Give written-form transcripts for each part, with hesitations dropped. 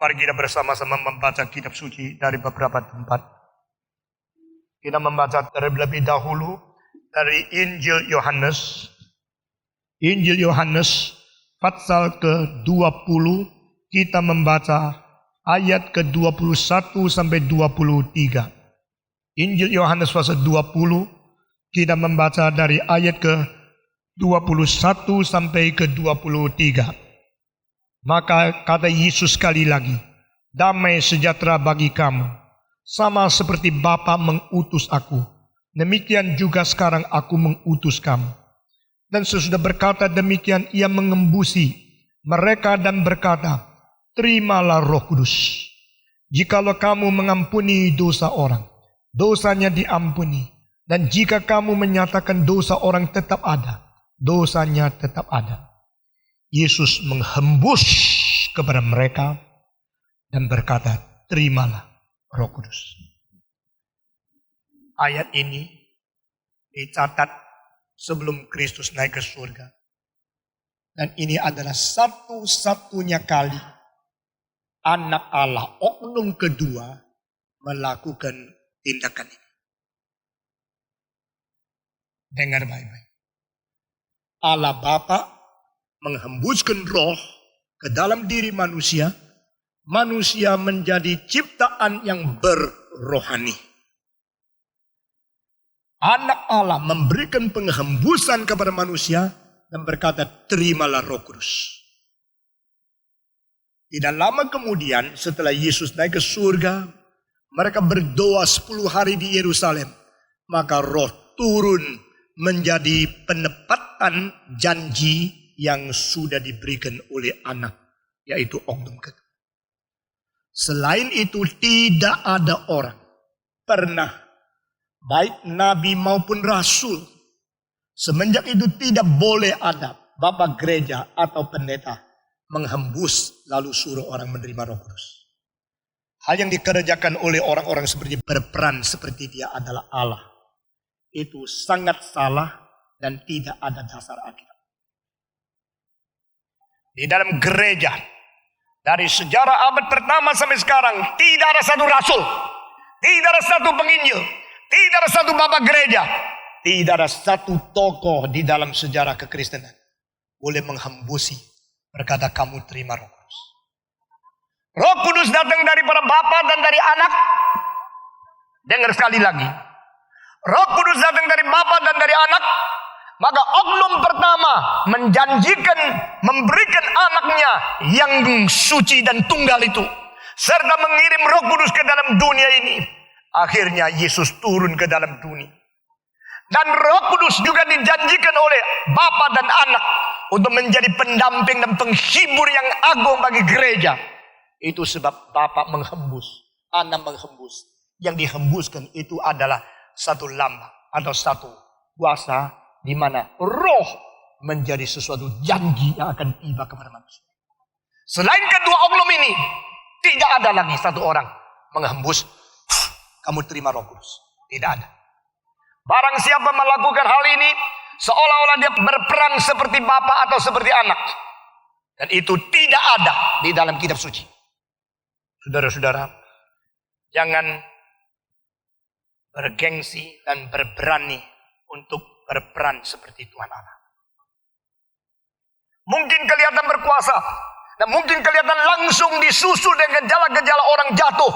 Mari kita bersama-sama membaca kitab suci dari beberapa tempat. Kita membaca terlebih dahulu dari Injil Yohanes. Injil Yohanes pasal ke-20, kita membaca ayat ke-21 sampai 23. Injil Yohanes pasal 20, kita membaca dari ayat ke-21 sampai ke-23. Maka kata Yesus sekali lagi, damai sejahtera bagi kamu, sama seperti Bapa mengutus aku, demikian juga sekarang aku mengutus kamu. Dan sesudah berkata demikian, ia mengembusi mereka dan berkata, terimalah Roh Kudus. Jikalau kamu mengampuni dosa orang, dosanya diampuni. Dan jika kamu menyatakan dosa orang tetap ada, dosanya tetap ada. Yesus menghembus kepada mereka dan berkata, terimalah Roh Kudus. Ayat ini dicatat sebelum Kristus naik ke surga. Dan ini adalah satu-satunya kali anak Allah, oknum kedua, melakukan tindakan ini. Dengar baik-baik. Allah Bapa menghembuskan roh ke dalam diri manusia. Manusia menjadi ciptaan yang berrohani. Anak Allah memberikan penghembusan kepada manusia dan berkata, terimalah Roh Kudus. Tidak lama kemudian setelah Yesus naik ke surga, mereka berdoa 10 hari di Yerusalem. Maka roh turun menjadi penepatan janji yang sudah diberikan oleh anak, yaitu oknum kedua. Selain itu tidak ada orang pernah, baik nabi maupun rasul, semenjak itu tidak boleh ada bapak gereja atau pendeta menghembus lalu suruh orang menerima Roh Kudus. Hal yang dikerjakan oleh orang-orang seperti berperan seperti dia adalah Allah, itu sangat salah dan tidak ada dasar Alkitab. Di dalam gereja, dari sejarah abad pertama sampai sekarang, tidak ada satu rasul, tidak ada satu penginjil, tidak ada satu bapak gereja, tidak ada satu tokoh di dalam sejarah kekristenan boleh menghembusi, berkata kamu terima Roh Kudus. Roh Kudus datang daripada Bapa dan dari Anak. Dengar sekali lagi. Roh Kudus datang dari Bapa dan dari Anak. Maka oknum pertama menjanjikan memberikan anaknya yang suci dan tunggal itu, serta mengirim Roh Kudus ke dalam dunia ini. Akhirnya Yesus turun ke dalam dunia. Dan Roh Kudus juga dijanjikan oleh Bapa dan Anak untuk menjadi pendamping dan penghibur yang agung bagi gereja. Itu sebab Bapa menghembus, Anak menghembus. Yang dihembuskan itu adalah satu lambang atau satu kuasa, di mana roh menjadi sesuatu janji yang akan tiba kepada manusia. Selain kedua oknum ini, tidak ada lagi satu orang menghembus, kamu terima Roh Kudus. Tidak ada. Barang siapa melakukan hal ini, seolah-olah dia berperan seperti Bapa atau seperti Anak. Dan itu tidak ada di dalam kitab suci. Saudara-saudara, jangan bergengsi dan berberani untuk berperan seperti Tuhan Allah. Mungkin kelihatan berkuasa, dan mungkin kelihatan langsung disusul dengan gejala-gejala orang jatuh,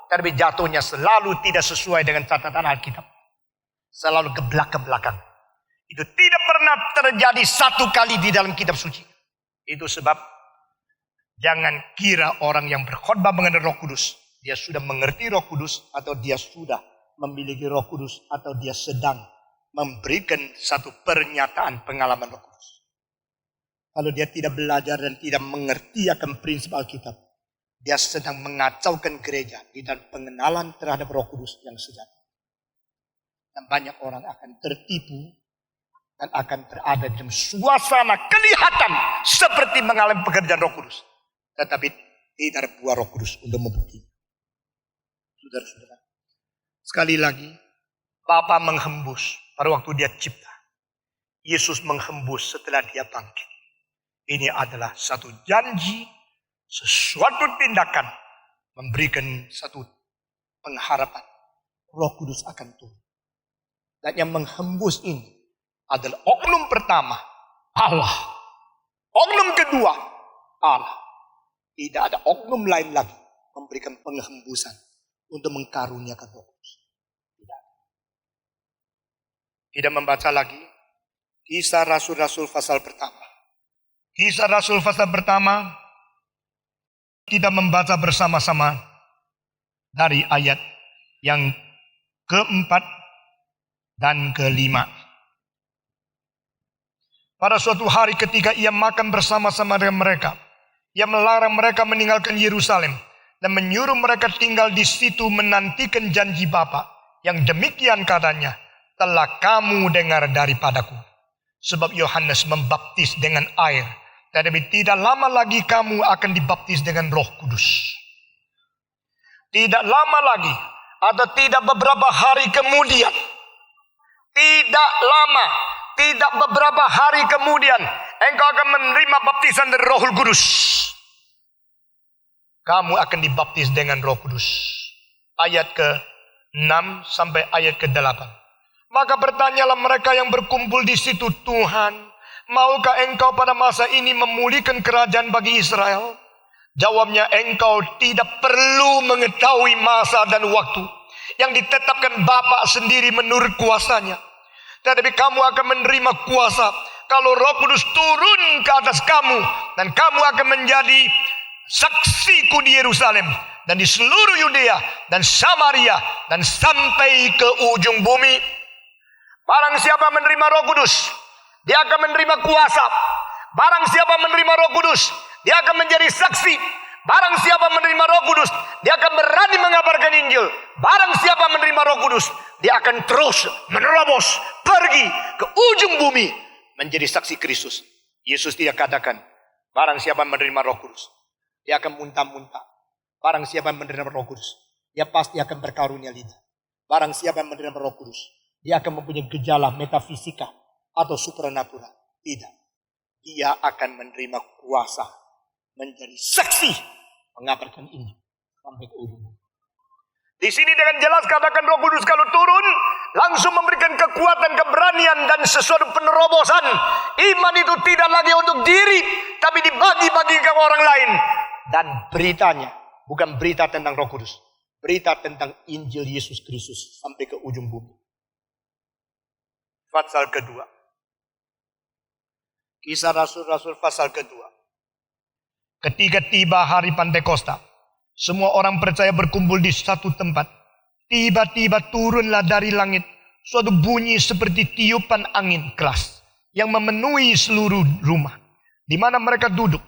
tapi jatuhnya selalu tidak sesuai dengan catatan Alkitab. Selalu ke belakang. Itu tidak pernah terjadi satu kali di dalam kitab suci. Itu sebab jangan kira orang yang berkhotbah mengenai Roh Kudus, dia sudah mengerti Roh Kudus, atau dia sudah memiliki Roh Kudus, atau dia sedang memberikan satu pernyataan pengalaman Roh Kudus. Kalau dia tidak belajar dan tidak mengerti akan prinsip Alkitab, dia sedang mengacaukan gereja di dalam pengenalan terhadap Roh Kudus yang sejati. Dan banyak orang akan tertipu dan akan berada di dalam suasana kelihatan seperti mengalami pekerjaan Roh Kudus, tetapi tidak ada buah Roh Kudus untuk membuktikan. Saudara-saudara, sekali lagi, Bapa menghembus pada waktu dia cipta. Yesus menghembus setelah dia bangkit. Ini adalah satu janji sesuatu tindakan memberikan satu pengharapan. Roh Kudus akan turun. Dan yang menghembus ini adalah oknum pertama, Allah. Oknum kedua, Allah. Tidak ada oknum lain lagi memberikan penghembusan untuk mengkaruniakan Roh Kudus. Tidak. Kita membaca lagi Kisah Rasul-Rasul pasal pertama. Kisah Rasul pasal pertama, kita membaca bersama-sama dari ayat yang keempat dan kelima. Pada suatu hari ketika ia makan bersama-sama dengan mereka, ia melarang mereka meninggalkan Yerusalem dan menyuruh mereka tinggal di situ menantikan janji Bapa, yang demikian katanya, telah kamu dengar daripadaku. Sebab Yohanes membaptis dengan air, tetapi tidak lama lagi kamu akan dibaptis dengan Roh Kudus. Tidak lama lagi, atau tidak beberapa hari kemudian, tidak lama, tidak beberapa hari kemudian, engkau akan menerima baptisan dari Roh Kudus. Kamu akan dibaptis dengan Roh Kudus. Ayat ke-6 sampai ayat ke-8. Maka bertanyalah mereka yang berkumpul di situ, Tuhan, maukah engkau pada masa ini memulihkan kerajaan bagi Israel? Jawabnya, engkau tidak perlu mengetahui masa dan waktu yang ditetapkan Bapa sendiri menurut kuasanya. Tetapi kamu akan menerima kuasa kalau Roh Kudus turun ke atas kamu, dan kamu akan menjadi saksiku di Yerusalem dan di seluruh Yudea dan Samaria dan sampai ke ujung bumi. Barang siapa menerima Roh Kudus, dia akan menerima kuasa. Barang siapa menerima Roh Kudus, dia akan menjadi saksi. Barang siapa menerima Roh Kudus, dia akan berani mengabarkan Injil. Barang siapa menerima Roh Kudus, dia akan terus menerobos pergi ke ujung bumi menjadi saksi Kristus. Yesus tidak katakan, barang siapa menerima Roh Kudus, dia akan muntah-muntah. Barang siapa menerima Roh Kudus, dia pasti akan berkarunia lidah. Barang siapa menerima Roh Kudus, dia akan mempunyai gejala metafisika atau supranatural. Tidak. Dia akan menerima kuasa menjadi saksi mengabarkan ini sampai ke ujung. Di sini dengan jelas katakan Roh Kudus kalau turun langsung memberikan kekuatan, keberanian dan sesuatu penerobosan. Iman itu tidak lagi untuk diri, tapi dibagi-bagikan ke orang lain. Dan beritanya bukan berita tentang Roh Kudus, berita tentang Injil Yesus Kristus sampai ke ujung bumi. Pasal kedua. Kisah Rasul-Rasul pasal kedua. Ketika tiba hari Pantekosta, semua orang percaya berkumpul di satu tempat. Tiba-tiba turunlah dari langit suatu bunyi seperti tiupan angin keras yang memenuhi seluruh rumah di mana mereka duduk.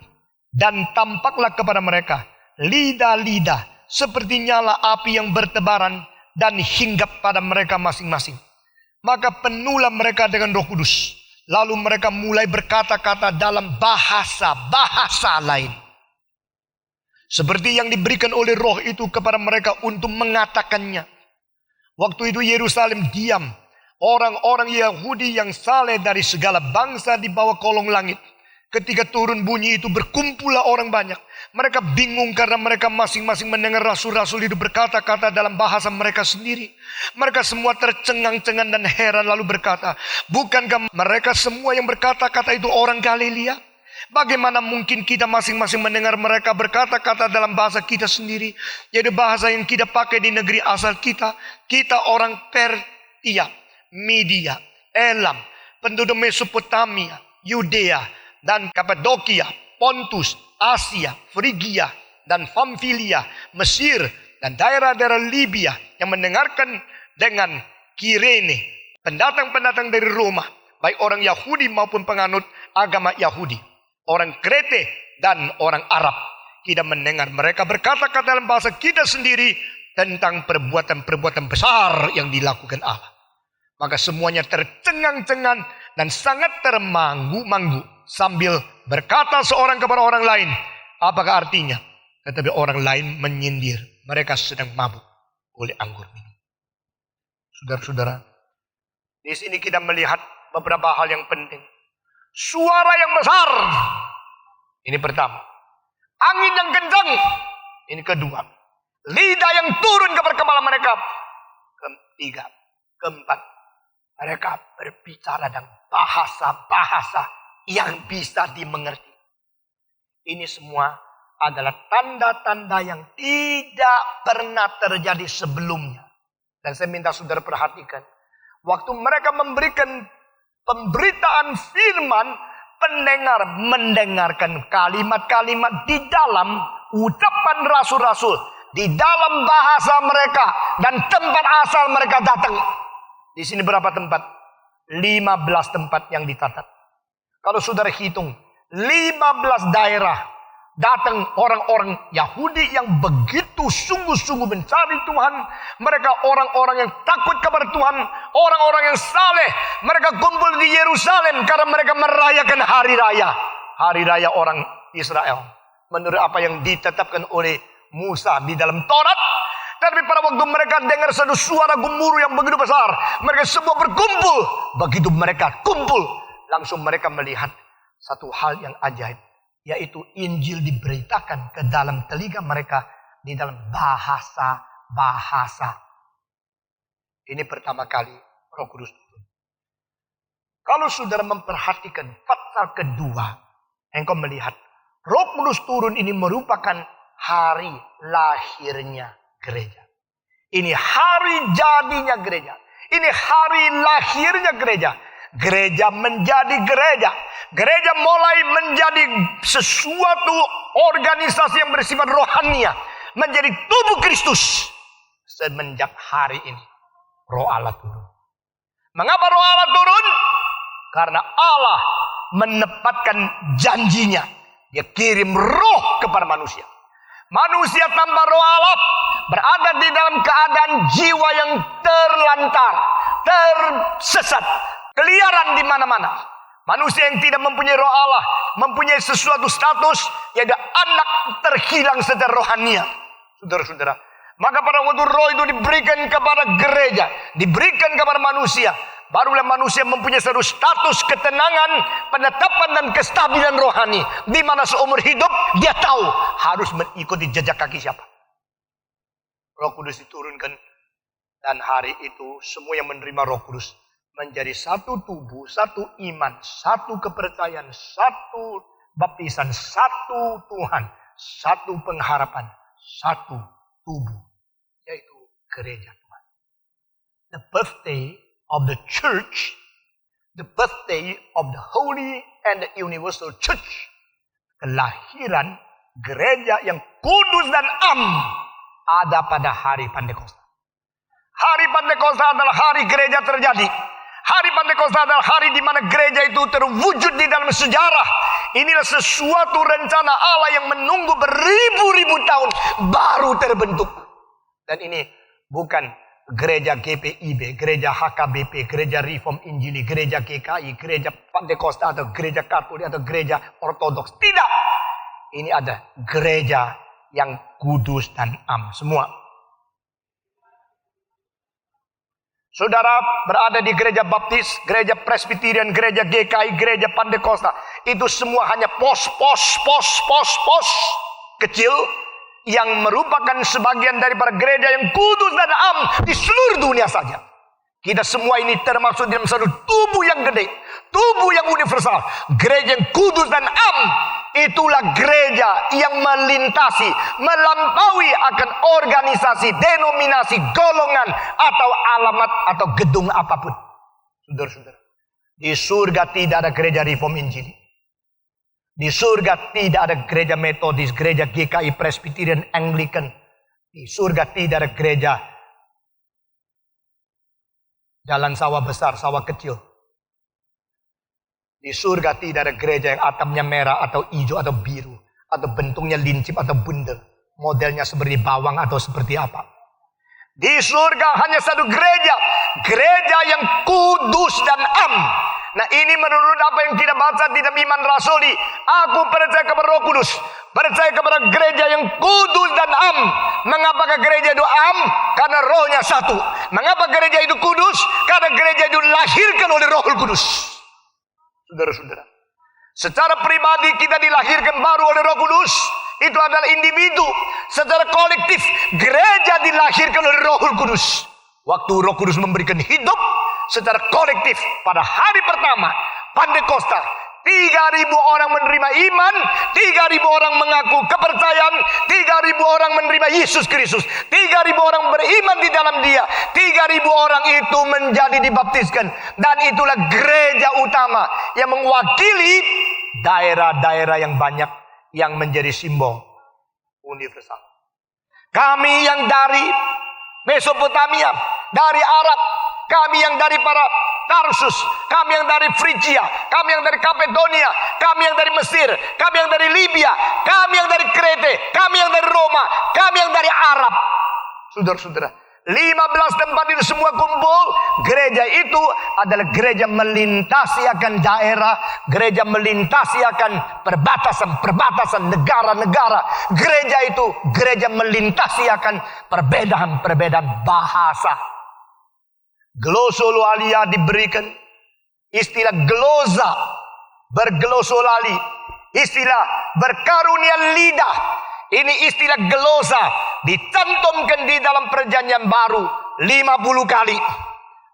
Dan tampaklah kepada mereka lidah-lidah seperti nyala api yang bertebaran dan hinggap pada mereka masing-masing. Maka penuhlah mereka dengan Roh Kudus. Lalu mereka mulai berkata-kata dalam bahasa lain, seperti yang diberikan oleh Roh itu kepada mereka untuk mengatakannya. Waktu itu Yerusalem diam. Orang-orang Yahudi yang saleh dari segala bangsa di bawah kolong langit. Ketika turun bunyi itu berkumpullah orang banyak. Mereka bingung karena mereka masing-masing mendengar rasul-rasul itu berkata-kata dalam bahasa mereka sendiri. Mereka semua tercengang-cengang dan heran lalu berkata, bukankah mereka semua yang berkata-kata itu orang Galilea? Bagaimana mungkin kita masing-masing mendengar mereka berkata-kata dalam bahasa kita sendiri, yaitu bahasa yang kita pakai di negeri asal kita. Kita orang Persia, Media, Elam, penduduk Mesopotamia, Yudea dan Kapadokia, Pontus, Asia, Frigia dan Pamfilia, Mesir dan daerah-daerah Libya yang mendengarkan dengan Kirene, pendatang-pendatang dari Roma, baik orang Yahudi maupun penganut agama Yahudi, orang Krete dan orang Arab. Kita mendengar mereka berkata-kata dalam bahasa kita sendiri tentang perbuatan-perbuatan besar yang dilakukan Allah. Maka semuanya tercengang-cengang dan sangat termanggu-manggu sambil berkata seorang kepada orang lain, apakah artinya? Tetapi orang lain menyindir, mereka sedang mabuk oleh anggur minum. Saudara-saudara, di sini kita melihat beberapa hal yang penting. Suara yang besar. Ini pertama. angin yang kencang. Ini kedua. Lidah yang turun ke kepala mereka. Ketiga, keempat, mereka berbicara dengan bahasa-bahasa yang bisa dimengerti. Ini semua adalah tanda-tanda yang tidak pernah terjadi sebelumnya. Dan saya minta saudara perhatikan. Waktu mereka memberikan pemberitaan firman, pendengar mendengarkan kalimat-kalimat di dalam ucapan rasul-rasul. Di dalam bahasa mereka dan tempat asal mereka datang. Di sini berapa tempat? 15 tempat yang dicatat. Kalau saudara hitung, 15 daerah datang orang-orang Yahudi yang begitu sungguh-sungguh mencari Tuhan. Mereka orang-orang yang takut kepada Tuhan, orang-orang yang saleh. Mereka kumpul di Yerusalem karena mereka merayakan hari raya. Hari raya orang Israel. Menurut apa yang ditetapkan oleh Musa di dalam Taurat. Tapi pada waktu mereka dengar satu suara gemuruh yang begitu besar, mereka semua berkumpul. Begitu mereka kumpul, langsung mereka melihat satu hal yang ajaib, yaitu Injil diberitakan ke dalam telinga mereka di dalam bahasa-bahasa. Ini pertama kali Roh Kudus turun. Kalau saudara memperhatikan pasal kedua, engkau melihat Roh Kudus turun ini merupakan hari lahirnya gereja. Ini hari jadinya gereja. Ini hari lahirnya gereja. Gereja menjadi gereja. Gereja mulai menjadi sesuatu organisasi yang bersifat rohania. Menjadi tubuh Kristus. Semenjak hari ini Roh Allah turun. Mengapa Roh Allah turun? Karena Allah menepatkan janjinya. Dia kirim roh kepada manusia. Manusia tanpa Roh Allah berada di dalam keadaan jiwa yang terlantar, tersesat, keliaran di mana-mana. Manusia yang tidak mempunyai Roh Allah mempunyai sesuatu status, yaitu anak terhilang secara rohania. Saudara-saudara, maka pada waktu roh itu diberikan kepada gereja, diberikan kepada manusia, barulah manusia mempunyai satu status ketenangan, penetapan dan kestabilan rohani. Di mana seumur hidup dia tahu harus mengikuti jejak kaki siapa. Roh Kudus diturunkan. Dan hari itu semua yang menerima Roh Kudus menjadi satu tubuh, satu iman, satu kepercayaan, satu baptisan, satu Tuhan, satu pengharapan, satu tubuh, yaitu gereja Tuhan. The birthday of the church, the birthday of the holy and the universal church. Kelahiran gereja yang kudus dan am ada pada hari Pentakosta. Hari Pentakosta adalah hari gereja terjadi. Hari Pentakosta adalah hari di mana gereja itu terwujud di dalam sejarah. Inilah sesuatu rencana Allah yang menunggu beribu-ribu tahun baru terbentuk. Dan ini bukan gereja GPIB, gereja HKBP, gereja Reform Injili, gereja GKI, gereja Pentakosta atau gereja Katolik atau gereja Ortodoks. Tidak. Ini ada gereja yang kudus dan am semua. Saudara berada di gereja Baptis, gereja Presbyterian, gereja GKI, gereja Pentakosta. Itu semua hanya pos kecil yang merupakan sebagian daripada gereja yang kudus dan am di seluruh dunia saja. Kita semua ini termasuk dalam satu tubuh yang gede, tubuh yang universal, gereja yang kudus dan am. Itulah gereja yang melintasi, melampaui akan organisasi, denominasi, golongan, atau alamat, atau gedung apapun. Saudara-saudara, di surga tidak ada gereja Reform Injili. Di surga tidak ada gereja Metodis, gereja GKI, Presbyterian, Anglican. Di surga tidak ada gereja Jalan Sawah Besar, Sawah Kecil. Di surga tidak ada gereja yang atapnya merah atau hijau atau biru, atau bentuknya lincip atau bundel, modelnya seperti bawang atau seperti apa. Di surga hanya satu gereja, gereja yang kudus dan am. Nah, ini menurut apa yang kita baca di dalam iman rasuli. Aku percaya kepada Roh Kudus, percaya kepada gereja yang kudus dan am. Mengapa gereja itu am? Karena rohnya satu. Mengapa gereja itu kudus? Karena gereja itu dilahirkan oleh Roh Kudus. Saudara-saudara, secara pribadi kita dilahirkan baru oleh Roh Kudus. itu adalah individu. Secara kolektif, gereja dilahirkan oleh Roh Kudus. Waktu Roh Kudus memberikan hidup secara kolektif pada hari pertama Pantekosta, 3.000 orang menerima iman, 3.000 orang mengaku kepercayaan, 3.000 orang menerima Yesus Kristus, 3.000 orang beriman di dalam Dia, 3.000 orang itu menjadi dibaptiskan. Dan itulah gereja utama yang mewakili daerah-daerah yang banyak yang menjadi simbol universal. Kami yang dari Mesopotamia, dari Arab, kami yang dari para Tarsus, kami yang dari Frigia, kami yang dari Kapedonia, kami yang dari Mesir, kami yang dari Libya, kami yang dari Krete, kami yang dari Roma, kami yang dari Arab. Saudara-saudara, 15 tempat itu semua kumpul. Gereja itu adalah gereja melintasi akan daerah, gereja melintasi akan perbatasan negara-negara. Gereja itu gereja melintasi akan perbedaan bahasa. Glosolalia diberikan, istilah glosa, berglosolali, istilah berkarunia lidah. Ini istilah glosa dicantumkan di dalam perjanjian baru 50 kali.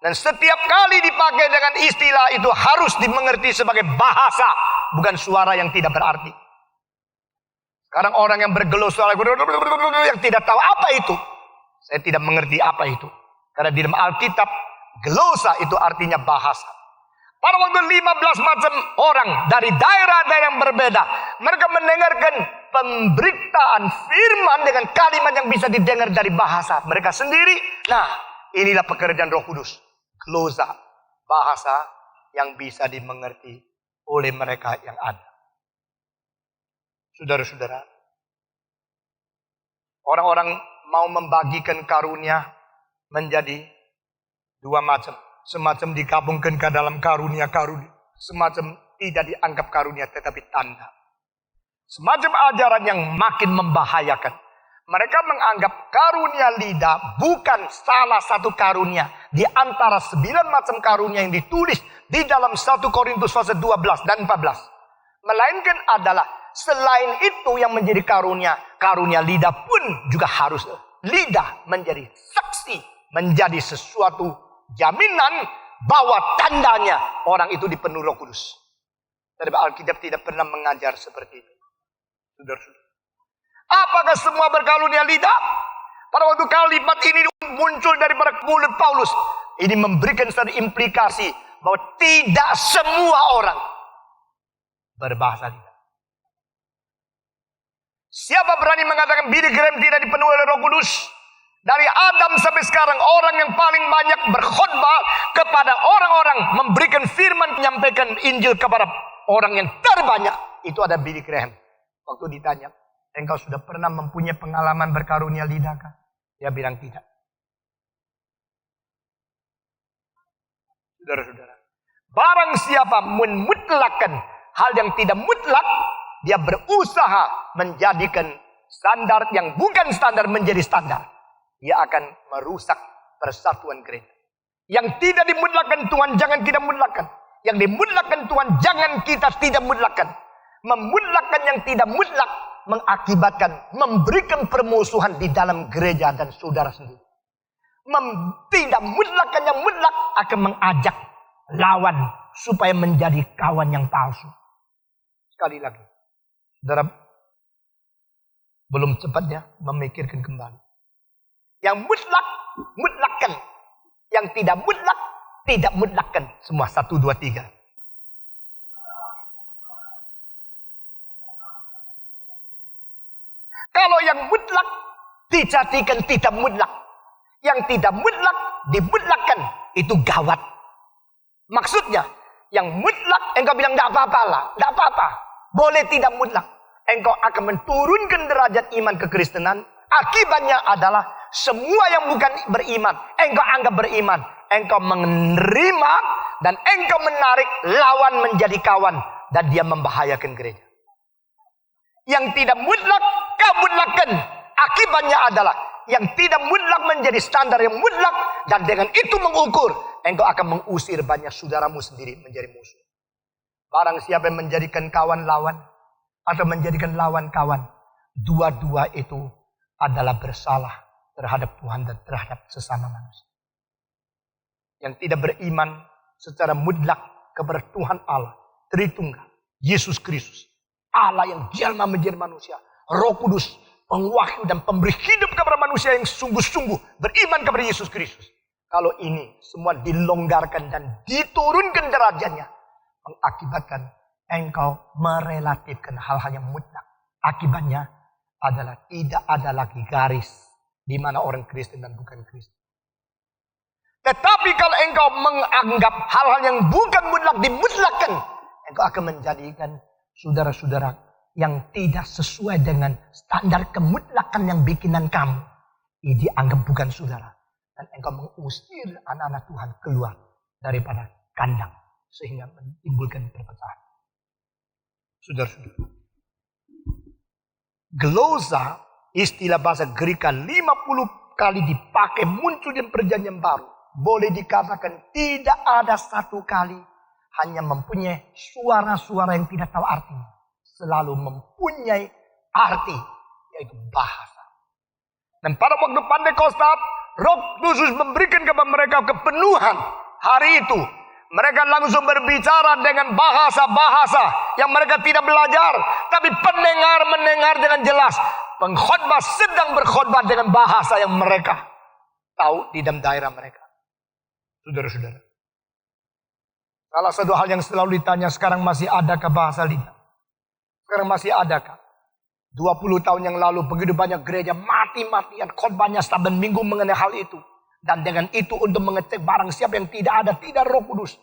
Dan setiap kali dipakai dengan istilah itu harus dimengerti sebagai bahasa, bukan suara yang tidak berarti. Sekarang orang yang berglosolali yang tidak tahu apa itu, saya tidak mengerti apa itu. Karena di dalam Alkitab, glosa itu artinya bahasa. Pada waktu 15 macam orang dari daerah-daerah yang berbeda, mereka mendengarkan pemberitaan firman dengan kalimat yang bisa didengar dari bahasa mereka sendiri. Nah, inilah pekerjaan Roh Kudus. Glosa, bahasa yang bisa dimengerti oleh mereka yang ada. Saudara-saudara, orang-orang mau membagikan karunia menjadi dua macam. Semacam digabungkan ke dalam karunia-karunia. Semacam tidak dianggap karunia tetapi tanda. Semacam ajaran yang makin membahayakan. Mereka menganggap karunia lidah bukan salah satu karunia di antara 9 macam karunia yang ditulis di dalam 1 Korintus pasal 12 dan 14. Melainkan adalah selain itu yang menjadi karunia. Karunia lidah pun juga harus lidah menjadi saksi, menjadi sesuatu jaminan bahwa tandanya orang itu dipenuhi Roh Kudus. Tapi Alkitab tidak pernah mengajar seperti itu. Saudara-saudara, apakah semua berkarunia lidah? Pada waktu kalimat ini muncul dari mulut Paulus, ini memberikan satu implikasi bahwa tidak semua orang berbahasa lidah. Siapa berani mengatakan Billy Graham tidak dipenuhi oleh Roh Kudus? Dari Adam sampai sekarang, orang yang paling banyak berkhotbah kepada orang-orang, memberikan firman, menyampaikan Injil kepada orang yang terbanyak, itu ada Billy Graham. Waktu ditanya, engkau sudah pernah mempunyai pengalaman berkarunia lidah kah? Dia bilang tidak. Saudara-saudara, barang siapa memutlakan hal yang tidak mutlak, dia berusaha menjadikan standar yang bukan standar menjadi standar. Dia akan merusak persatuan gereja. Yang tidak dimutlakan Tuhan jangan tidak mutlakan. Yang dimutlakan Tuhan jangan kita tidak mutlakan. Memutlakan yang tidak mutlak mengakibatkan memberikan permusuhan di dalam gereja dan saudara sendiri. Tidak mutlakan yang mutlak akan mengajak lawan supaya menjadi kawan yang palsu. Sekali lagi, saudara belum cepatnya memikirkan kembali. Yang mutlak, mutlakkan. Yang tidak mutlak, tidak mutlakkan. Semua 1, 2, 3. Kalau yang mutlak dijadikan tidak mutlak. Yang tidak mutlak dimutlakkan. Itu gawat. Maksudnya, yang mutlak engkau bilang tidak apa-apa lah. Tidak apa-apa. Boleh tidak mutlak. Engkau akan menurunkan derajat iman kekristenan. Akibatnya adalah semua yang bukan beriman, engkau anggap beriman. Engkau menerima dan engkau menarik lawan menjadi kawan. Dan dia membahayakan gereja. Yang tidak mutlak, kau mutlakan. Akibatnya adalah yang tidak mutlak menjadi standar yang mutlak. Dan dengan itu mengukur, engkau akan mengusir banyak saudaramu sendiri menjadi musuh. Barang siapa yang menjadikan kawan lawan, atau menjadikan lawan kawan, Dua-dua itu adalah bersalah terhadap Tuhan dan terhadap sesama manusia. Yang tidak beriman secara mutlak kepada Tuhan Allah Tritunggal, Yesus Kristus, Allah yang jelma menjadi manusia, Roh Kudus, pengwahyu dan pemberi hidup kepada manusia yang sungguh-sungguh beriman kepada Yesus Kristus. Kalau ini semua dilonggarkan dan diturunkan derajatnya, mengakibatkan engkau merelatifkan hal-hal yang mutlak. Akibatnya adalah tidak ada lagi garis di mana orang Kristen dan bukan Kristen. Tetapi kalau engkau menganggap hal-hal yang bukan mutlak dimutlakkan, engkau akan menjadikan saudara-saudara yang tidak sesuai dengan standar kemutlakan yang bikinan kamu. Ini dianggap bukan saudara. Dan engkau mengusir anak-anak Tuhan keluar daripada kandang. Sehingga menimbulkan perpecahan. Saudara-saudara. Glosa, istilah bahasa Greka 50 kali dipakai muncul di perjanjian baru. Boleh dikatakan tidak ada satu kali hanya mempunyai suara-suara yang tidak tahu artinya. Selalu mempunyai arti, yaitu bahasa. Dan pada waktu Pentakosta, Roh Kudus memberikan kepada mereka kepenuhan. Hari itu mereka langsung berbicara dengan bahasa-bahasa yang mereka tidak belajar, tapi pendengar mendengar dengan jelas. Pengkhotbah sedang berkhotbah dengan bahasa yang mereka tahu di dalam daerah mereka. Saudara-saudara, salah satu hal yang selalu ditanya, sekarang masih adakah bahasa lidah? Sekarang masih adakah? 20 tahun yang lalu begitu banyak gereja mati-matian khotbahnya saban minggu mengenai hal itu. Dan dengan itu untuk mengecek barang siapa yang tidak ada Roh Kudus.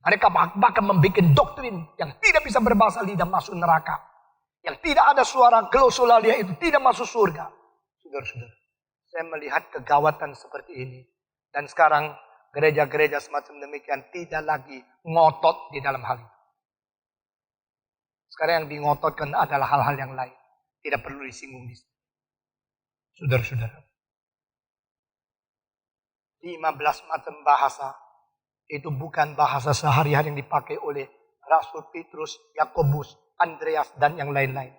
Mereka bahkan membuat doktrin yang tidak bisa berbahasa lidah masuk neraka. Yang tidak ada suara glosolalia itu tidak masuk surga. Saudara-saudara, saya melihat kegawatan seperti ini. Dan sekarang gereja-gereja semacam demikian tidak lagi ngotot di dalam hal itu. Sekarang yang dingototkan adalah hal-hal yang lain. Tidak perlu disinggung di sini. Saudara-saudara, 15 macam bahasa itu bukan bahasa sehari-hari yang dipakai oleh Rasul Petrus, Yakobus, Andreas, dan yang lain-lain.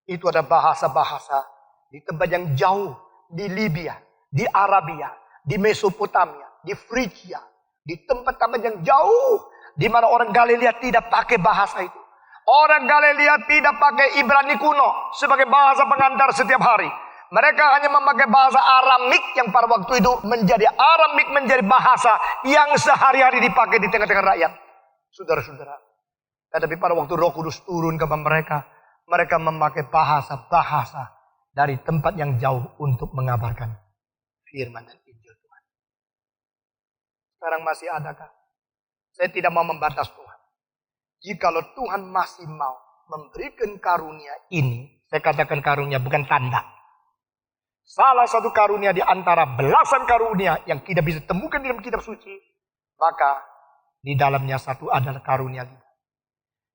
Itu ada bahasa-bahasa di tempat yang jauh, di Libya, di Arabia, di Mesopotamia, di Frigia, di tempat-tempat yang jauh, di mana orang Galilea tidak pakai bahasa itu. Orang Galilea tidak pakai Ibrani kuno sebagai bahasa pengantar setiap hari. Mereka hanya memakai bahasa Aramik yang pada waktu itu menjadi bahasa yang sehari-hari dipakai di tengah-tengah rakyat. Saudara-saudara. Tetapi pada waktu Roh Kudus turun kepada mereka, mereka memakai bahasa-bahasa dari tempat yang jauh untuk mengabarkan firman dan Injil Tuhan. Sekarang masih adakah? Saya tidak mau membatas Tuhan. Jikalau Tuhan masih mau memberikan karunia ini, saya katakan karunia bukan tanda. Salah satu karunia di antara belasan karunia yang tidak bisa temukan di dalam kitab suci, maka di dalamnya satu adalah karunia lidah.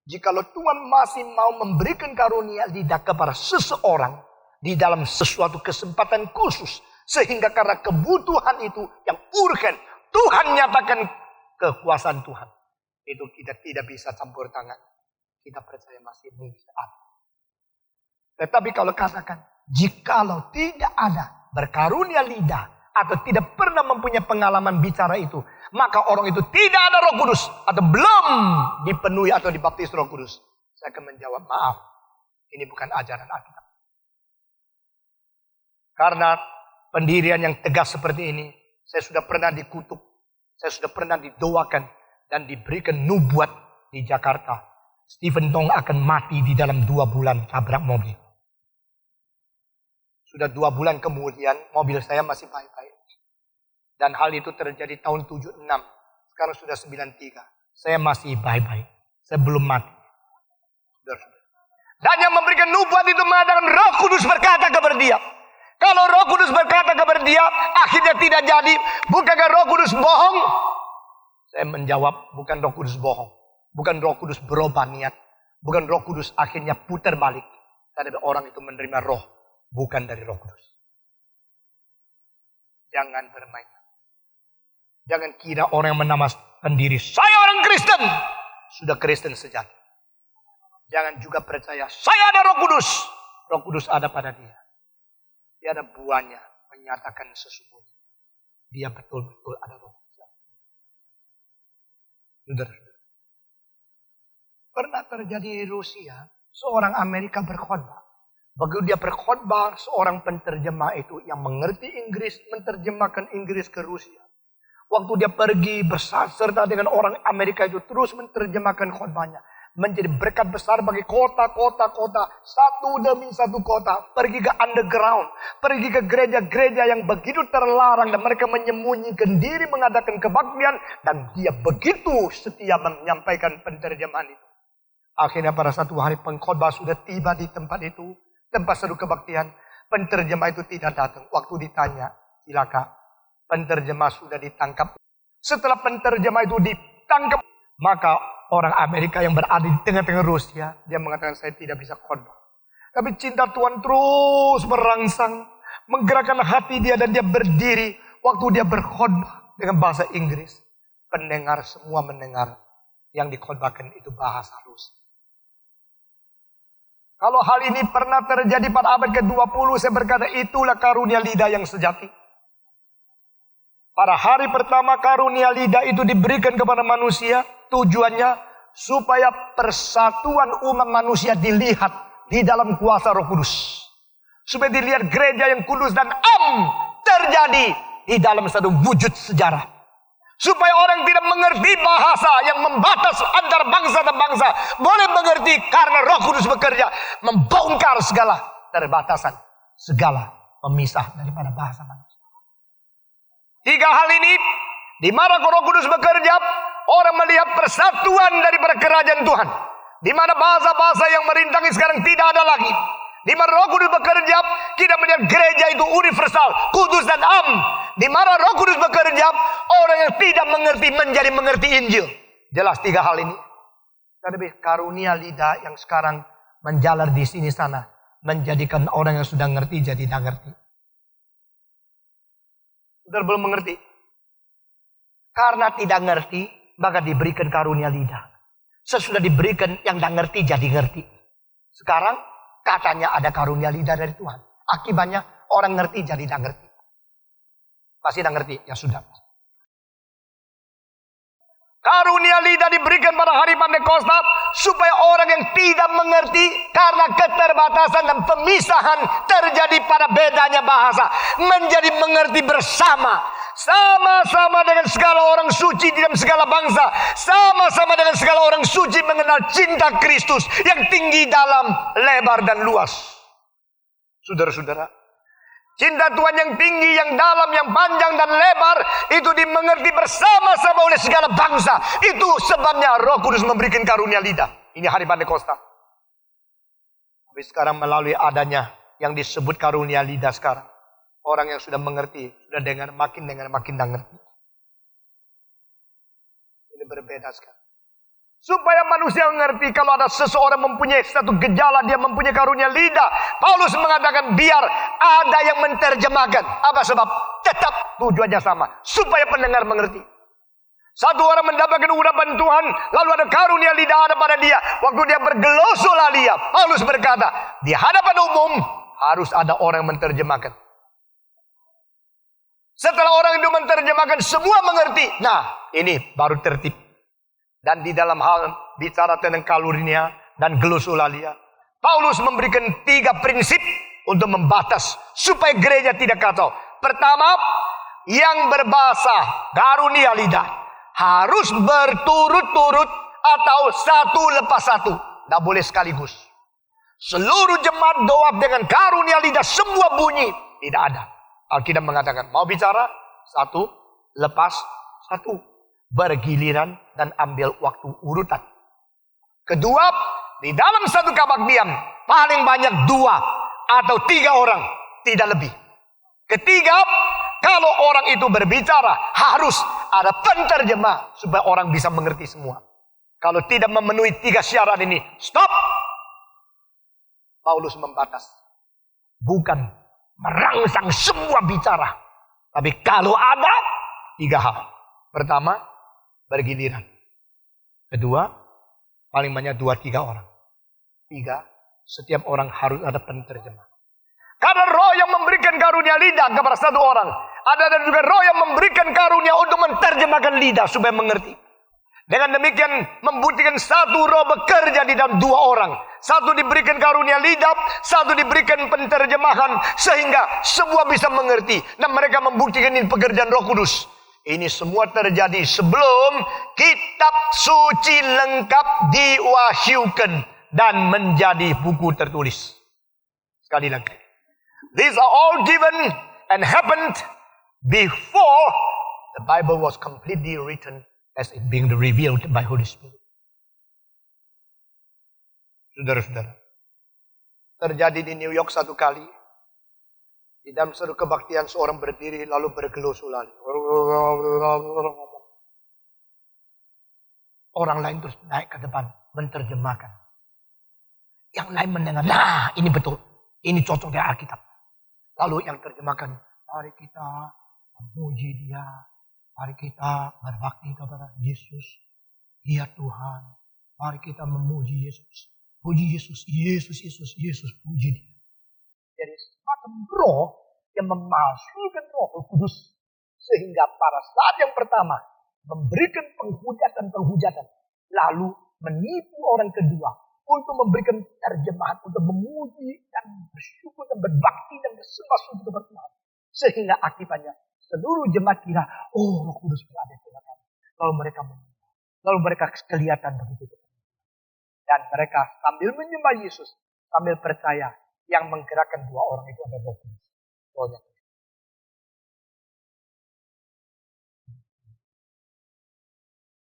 Jikalau Tuhan masih mau memberikan karunia lidah kepada seseorang di dalam sesuatu kesempatan khusus, sehingga karena kebutuhan itu yang urgen, Tuhan nyatakan kekuasaan Tuhan. Itu kita tidak bisa campur tangan. Kita percaya masih bisa ada. Tetapi kalau katakan, jikalau tidak ada berkarunia lidah atau tidak pernah mempunyai pengalaman bicara itu, maka orang itu tidak ada Roh Kudus atau belum dipenuhi atau dibaptis Roh Kudus. Saya akan menjawab, maaf, ini bukan ajaran Alkitab. Karena pendirian yang tegas seperti ini, saya sudah pernah dikutuk, saya sudah pernah didoakan dan diberikan nubuat di Jakarta. Stephen Tong akan mati di dalam 2 bulan tabrak mobil. Sudah 2 bulan kemudian mobil saya masih baik-baik. Dan hal itu terjadi tahun 76. Sekarang sudah 93. Saya masih baik-baik. Saya belum mati. Dan yang memberikan nubuat itu mengatakan Roh Kudus berkata kepada dia. Kalau Roh Kudus berkata kepada dia, akhirnya tidak jadi. Bukankah Roh Kudus bohong? Saya menjawab, bukan Roh Kudus bohong. Bukan Roh Kudus berubah niat. Bukan Roh Kudus akhirnya putar balik. Tapi orang itu menerima roh. Bukan dari Roh Kudus. Jangan bermain. Jangan kira orang yang menamakan diri, saya orang Kristen. Sudah Kristen sejati. Jangan juga percaya, saya ada Roh Kudus. Roh Kudus ada pada dia. Dia ada buahnya menyatakan sesungguhnya. Dia betul-betul ada Roh Kudus. Saudara, pernah terjadi di Rusia, seorang Amerika berkhotbah. Begitu dia berkhotbah, seorang penterjemah itu yang mengerti Inggris, menerjemahkan Inggris ke Rusia. Waktu dia pergi berserta dengan orang Amerika itu terus menerjemahkan khotbahnya. Menjadi berkat besar bagi kota-kota, satu demi satu kota. Pergi ke underground, pergi ke gereja-gereja yang begitu terlarang. Dan mereka menyembunyikan diri mengadakan kebaktian. Dan dia begitu setia menyampaikan penterjemahan itu. Akhirnya pada satu hari pengkhotbah sudah tiba di tempat itu. Tempat seru kebaktian. Penterjemah itu tidak datang. Waktu ditanya, silakan. Penterjemah sudah ditangkap. Setelah penterjemah itu ditangkap, maka orang Amerika yang berada di tengah-tengah Rusia, dia mengatakan saya tidak bisa khotbah. Tapi cinta Tuhan terus merangsang, menggerakkan hati dia dan dia berdiri. Waktu dia berkhotbah dengan bahasa Inggris, pendengar semua mendengar yang dikhotbahkan itu bahasa Rusia. Kalau hal ini pernah terjadi pada abad ke-20, saya berkata itulah karunia lidah yang sejati. Pada hari pertama karunia lidah itu diberikan kepada manusia, tujuannya supaya persatuan umat manusia dilihat di dalam kuasa Roh Kudus. Supaya dilihat gereja yang kudus dan terjadi di dalam satu wujud sejarah. Supaya orang tidak mengerti bahasa yang membatas antar bangsa dan bangsa. Boleh mengerti karena Roh Kudus bekerja membongkar segala terbatasan, segala pemisah daripada bahasa manusia. Tiga hal ini, di mana Roh Kudus bekerja, orang melihat persatuan daripada kerajaan Tuhan. Di mana bahasa-bahasa yang merintangi sekarang tidak ada lagi. Di mana Roh Kudus bekerja, kita melihat gereja itu universal, kudus dan Di mana Roh Kudus bekerja, orang yang tidak mengerti menjadi mengerti Injil. Jelas tiga hal ini. Tetapi karunia lidah yang sekarang menjalar di sini sana, menjadikan orang yang sudah ngerti jadi tidak ngerti. Sudah belum mengerti. Karena tidak ngerti, maka diberikan karunia lidah. Sesudah diberikan yang tidak ngerti jadi ngerti. Sekarang katanya ada karunia lidah dari Tuhan. Akibatnya orang ngerti jadi tidak ngerti. Pasti tidak ngerti, ya sudah. Karunia lidah diberikan pada hari Pentakosta supaya orang yang tidak mengerti karena keterbatasan dan pemisahan terjadi pada bedanya bahasa menjadi mengerti bersama. Sama-sama dengan segala orang suci di dalam segala bangsa. Sama-sama dengan segala orang suci mengenal cinta Kristus yang tinggi dalam, lebar dan luas. Saudara-saudara, cinta Tuhan yang tinggi, yang dalam, yang panjang dan lebar itu dimengerti bersama-sama oleh segala bangsa. Itu sebabnya Roh Kudus memberikan karunia lidah. Ini hari Pentakosta. Tapi sekarang melalui adanya yang disebut karunia lidah sekarang, orang yang sudah mengerti, sudah dengar, makin tak ngerti. Ini berbeda sekali. Supaya manusia mengerti kalau ada seseorang mempunyai satu gejala, dia mempunyai karunia lidah. Paulus mengatakan biar ada yang menerjemahkan. Apa sebab? Tetap tujuannya sama. Supaya pendengar mengerti. Satu orang mendapatkan urapan Tuhan, lalu ada karunia lidah ada pada dia. Waktu dia bergelosolah dia. Paulus berkata, di hadapan umum harus ada orang yang menerjemahkan. Setelah orang itu menerjemahkan, semua mengerti. Nah, ini baru tertib. Dan di dalam hal bicara tentang karunia dan glosolalia, Paulus memberikan 3 prinsip untuk membatas supaya gereja tidak kacau. Pertama, yang berbahasa karunia lidah harus berturut-turut atau satu lepas satu. Tidak boleh sekaligus. Seluruh jemaat doa dengan karunia lidah semua bunyi. Tidak ada. Alkitab mengatakan, mau bicara, satu, lepas, satu. Bergiliran dan ambil waktu urutan. Kedua, di dalam satu kebaktian, paling banyak 2 atau 3 orang, tidak lebih. Ketiga, kalau orang itu berbicara, harus ada penterjemah, supaya orang bisa mengerti semua. Kalau tidak memenuhi 3 syarat ini, stop. Paulus membatas. Bukan merangsang semua bicara. Tapi kalau ada 3 hal. Pertama, bergiliran. Kedua, paling banyak 2-3 orang. 3, Setiap orang harus ada penterjemah. Karena roh yang memberikan karunia lidah kepada satu orang, ada dan juga roh yang memberikan karunia untuk menterjemahkan lidah supaya mengerti. Dengan demikian membuktikan satu roh bekerja di dalam dua orang. Satu diberikan karunia lidah, satu diberikan penterjemahan sehingga semua bisa mengerti. Dan mereka membuktikan ini pekerjaan Roh Kudus. Ini semua terjadi sebelum kitab suci lengkap diwahyukan dan menjadi buku tertulis. Sekali lagi. These are all given and happened before the Bible was completely written as it being revealed by Holy Spirit. Saudara-saudara, terjadi di New York satu kali. Di dalam satu kebaktian seorang berdiri lalu bergelusulan. Orang lain terus naik ke depan menerjemahkan. Yang lain mendengar, nah ini betul. Ini cocok dengan Alkitab. Lalu yang terjemahkan, mari kita memuji Dia. Mari kita berbakti kepada Yesus. Dia Tuhan. Mari kita memuji Yesus. Puji Yesus, Yesus, Yesus, Yesus, puji Dia. Jadi semacam roh yang memalsukan Roh Kudus. Sehingga pada saat yang pertama memberikan penghujatan. Lalu menipu orang kedua. Untuk memberikan terjemahan. Untuk memuji dan bersyukur dan berbakti dan bersembah-sembah kepada Tuhan. Sehingga akibatnya seluruh jemaat kira, oh Roh Kudus berada di tengah kami. Lalu mereka kelihatan begitu. Dan mereka sambil menyembah Yesus, sambil percaya yang menggerakkan dua orang itu adalah Roh Kudus.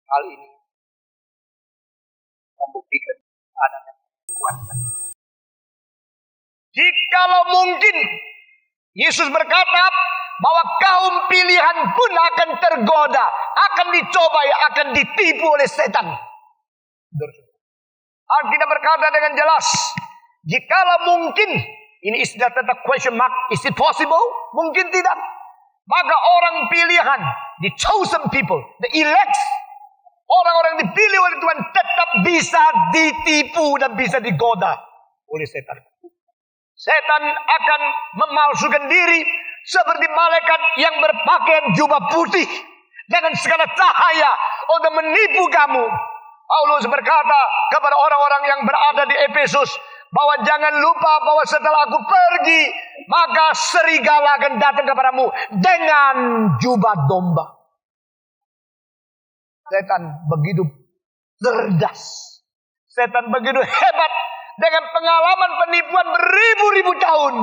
Hal ini membuktikan adanya kekuatan. Jikalau mungkin Yesus berkata bahwa kaum pilihan pun akan tergoda, akan dicobai, akan ditipu oleh setan. Alkitab berkata dengan jelas, jikalau mungkin, ini istilah tentang question mark, is it possible? Mungkin tidak. Maka orang pilihan, the chosen people, the elect, orang-orang dipilih oleh Tuhan tetap bisa ditipu dan bisa digoda oleh setan. Setan akan memalsukan diri seperti malaikat yang berpakaian jubah putih dengan segala cahaya untuk menipu kamu. Paulus berkata kepada orang-orang yang berada di Efesus bahwa jangan lupa bahwa setelah aku pergi maka serigala akan datang kepadamu dengan jubah domba. Setan begitu cerdas. Setan begitu hebat dengan pengalaman penipuan beribu-ribu tahun.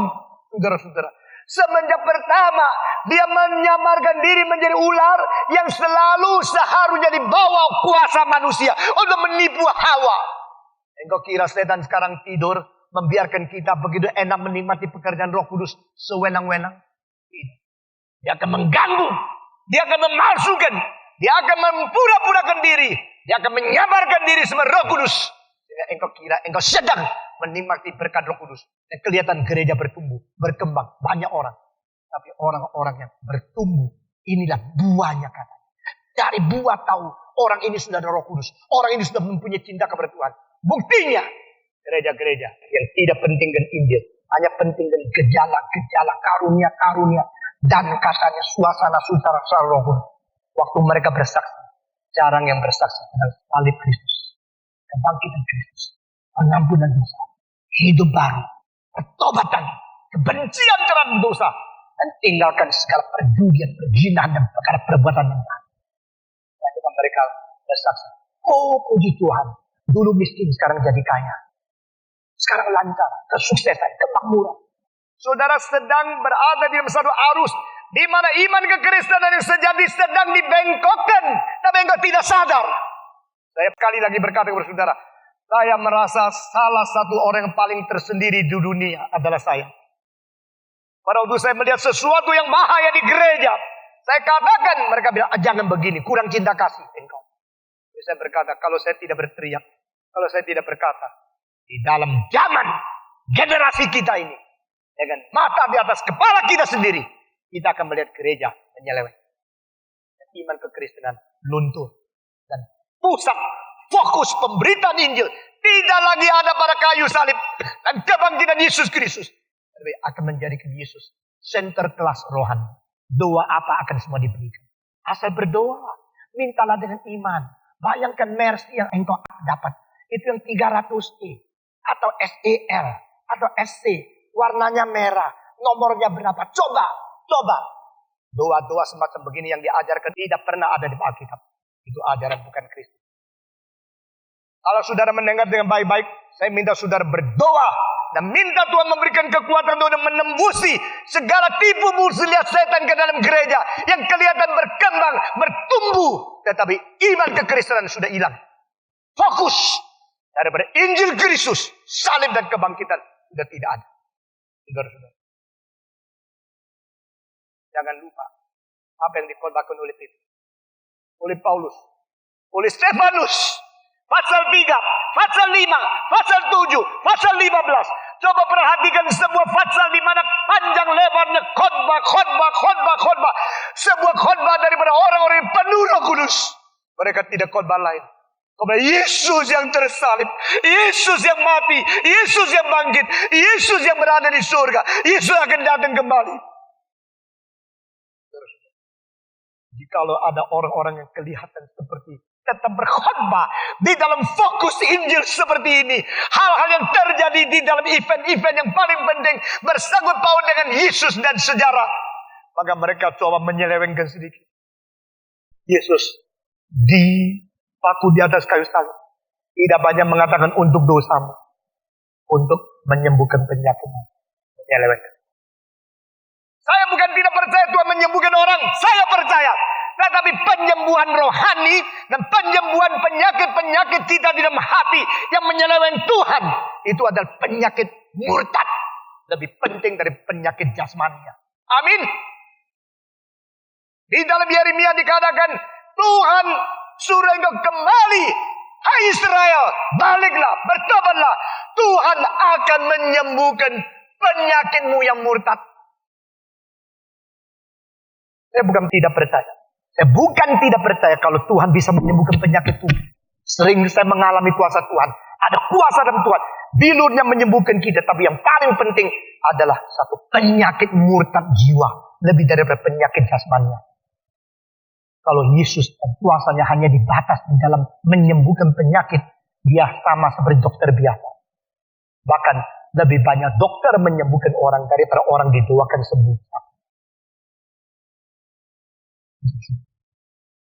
Saudara-saudara, semenjak pertama dia menyamarkan diri menjadi ular yang selalu seharusnya dibawa kuasa manusia untuk menipu Hawa. Engkau kira setan sekarang tidur membiarkan kita begitu enak menikmati pekerjaan Roh Kudus sewenang-wenang? Dia akan mengganggu, dia akan memalsukan, dia akan mempura-purakan diri, dia akan menyamarkan diri sama Roh Kudus. Engkau kira engkau sedang menikmati berkat Roh Kudus. Dan kelihatan gereja bertumbuh, berkembang, banyak orang. Tapi orang-orang yang bertumbuh, inilah buahnya katanya. Dari buah tahu, orang ini sudah ada Roh Kudus. Orang ini sudah mempunyai cinta kepada Tuhan. Buktinya, gereja-gereja yang tidak pentingkan Injil. Hanya pentingkan gejala-gejala, karunia-karunia. Dan katanya suasana Roh Kudus. Waktu mereka bersaksi, jarang yang bersaksi tentang salib Kristus. Kebangkitan Kristus, pengampunan dosa, hidup baru, pertobatan, kebencian terhadap dosa, dan tinggalkan segala perjudian, perzinahan dan perkara perbuatan yang jahat. Dan mereka bersaksi, oh puji Tuhan, dulu miskin sekarang jadi kaya, sekarang lancar, kesuksesan, kemakmuran. Saudara sedang berada di dalam satu arus di mana iman kekristenan yang sejati sedang dibengkokkan, tapi engkau tidak sadar. Saya sekali lagi berkata kepada saudara, saya merasa salah satu orang yang paling tersendiri di dunia adalah saya. Pada waktu saya melihat sesuatu yang bahaya di gereja, saya katakan, mereka bilang, jangan begini, kurang cinta kasih engkau. Jadi saya berkata, kalau saya tidak berteriak, kalau saya tidak berkata, di dalam zaman generasi kita ini, dengan mata di atas kepala kita sendiri, kita akan melihat gereja menyeleweng. Iman kekristenan luntur. Dan pusat fokus pemberitaan Injil tidak lagi ada pada kayu salib dan kebangkitan Yesus Kristus, tapi akan menjadikan Yesus center kelas rohani. Doa apa akan semua diberikan. Asal berdoa, mintalah dengan iman. Bayangkan mercy yang engkau dapat, itu yang 300E atau SEL atau SC, warnanya merah, nomornya berapa? Coba. Doa-doa semacam begini yang diajarkan tidak pernah ada di Alkitab. Itu ajaran bukan Kristus. Kalau saudara mendengar dengan baik-baik, saya minta saudara berdoa dan minta Tuhan memberikan kekuatan untuk menembusi segala tipu muslihat setan ke dalam gereja yang kelihatan berkembang, bertumbuh, tetapi iman kekristenan sudah hilang. Fokus daripada Injil Kristus, salib dan kebangkitan sudah tidak ada. Saudara-saudara, jangan lupa apa yang dikhotbahkan oleh Petrus, oleh Paulus, oleh Stefanus. Pasal 3, pasal 5, pasal 7, pasal 15. Coba perhatikan sebuah pasal di mana panjang lebarnya khotbah. Sebuah khotbah daripada orang-orang yang penuh Roh Kudus. Mereka tidak khotbah lain. Kepada Yesus yang tersalib, Yesus yang mati, Yesus yang bangkit, Yesus yang berada di surga, Yesus akan datang kembali. Jikalau ada orang-orang yang kelihatan seperti tetap berkhotbah di dalam fokus Injil seperti ini, hal-hal yang terjadi di dalam event-event yang paling penting bersangkut paut dengan Yesus dan sejarah, maka mereka coba menyelewengkan sedikit. Yesus dipaku di atas kayu salib tidak banyak mengatakan untuk dosamu, untuk menyembuhkan penyakitmu. Menyelewengkan. Saya bukan tidak percaya Tuhan menyembuhkan orang, saya percaya. Tetapi penyembuhan rohani dan penyembuhan penyakit-penyakit kita di dalam hati yang menyeleweng Tuhan, itu adalah penyakit murtad. Lebih penting dari penyakit jasmania. Amin. Di dalam Yeremia dikatakan, Tuhan suruh engkau kembali. Hai Israel, baliklah, bertobatlah. Tuhan akan menyembuhkan penyakitmu yang murtad. Saya bukan tidak percaya. Saya bukan tidak percaya kalau Tuhan bisa menyembuhkan penyakit tubuh. Sering saya mengalami kuasa Tuhan. Ada kuasa dalam Tuhan. Bilurnya menyembuhkan kita. Tapi yang paling penting adalah satu penyakit murtad jiwa. Lebih daripada penyakit jasmania. Kalau Yesus dan kuasanya hanya dibatas di dalam menyembuhkan penyakit, dia sama seperti dokter biasa. Bahkan lebih banyak dokter menyembuhkan orang daripada orang didoakan sembuh.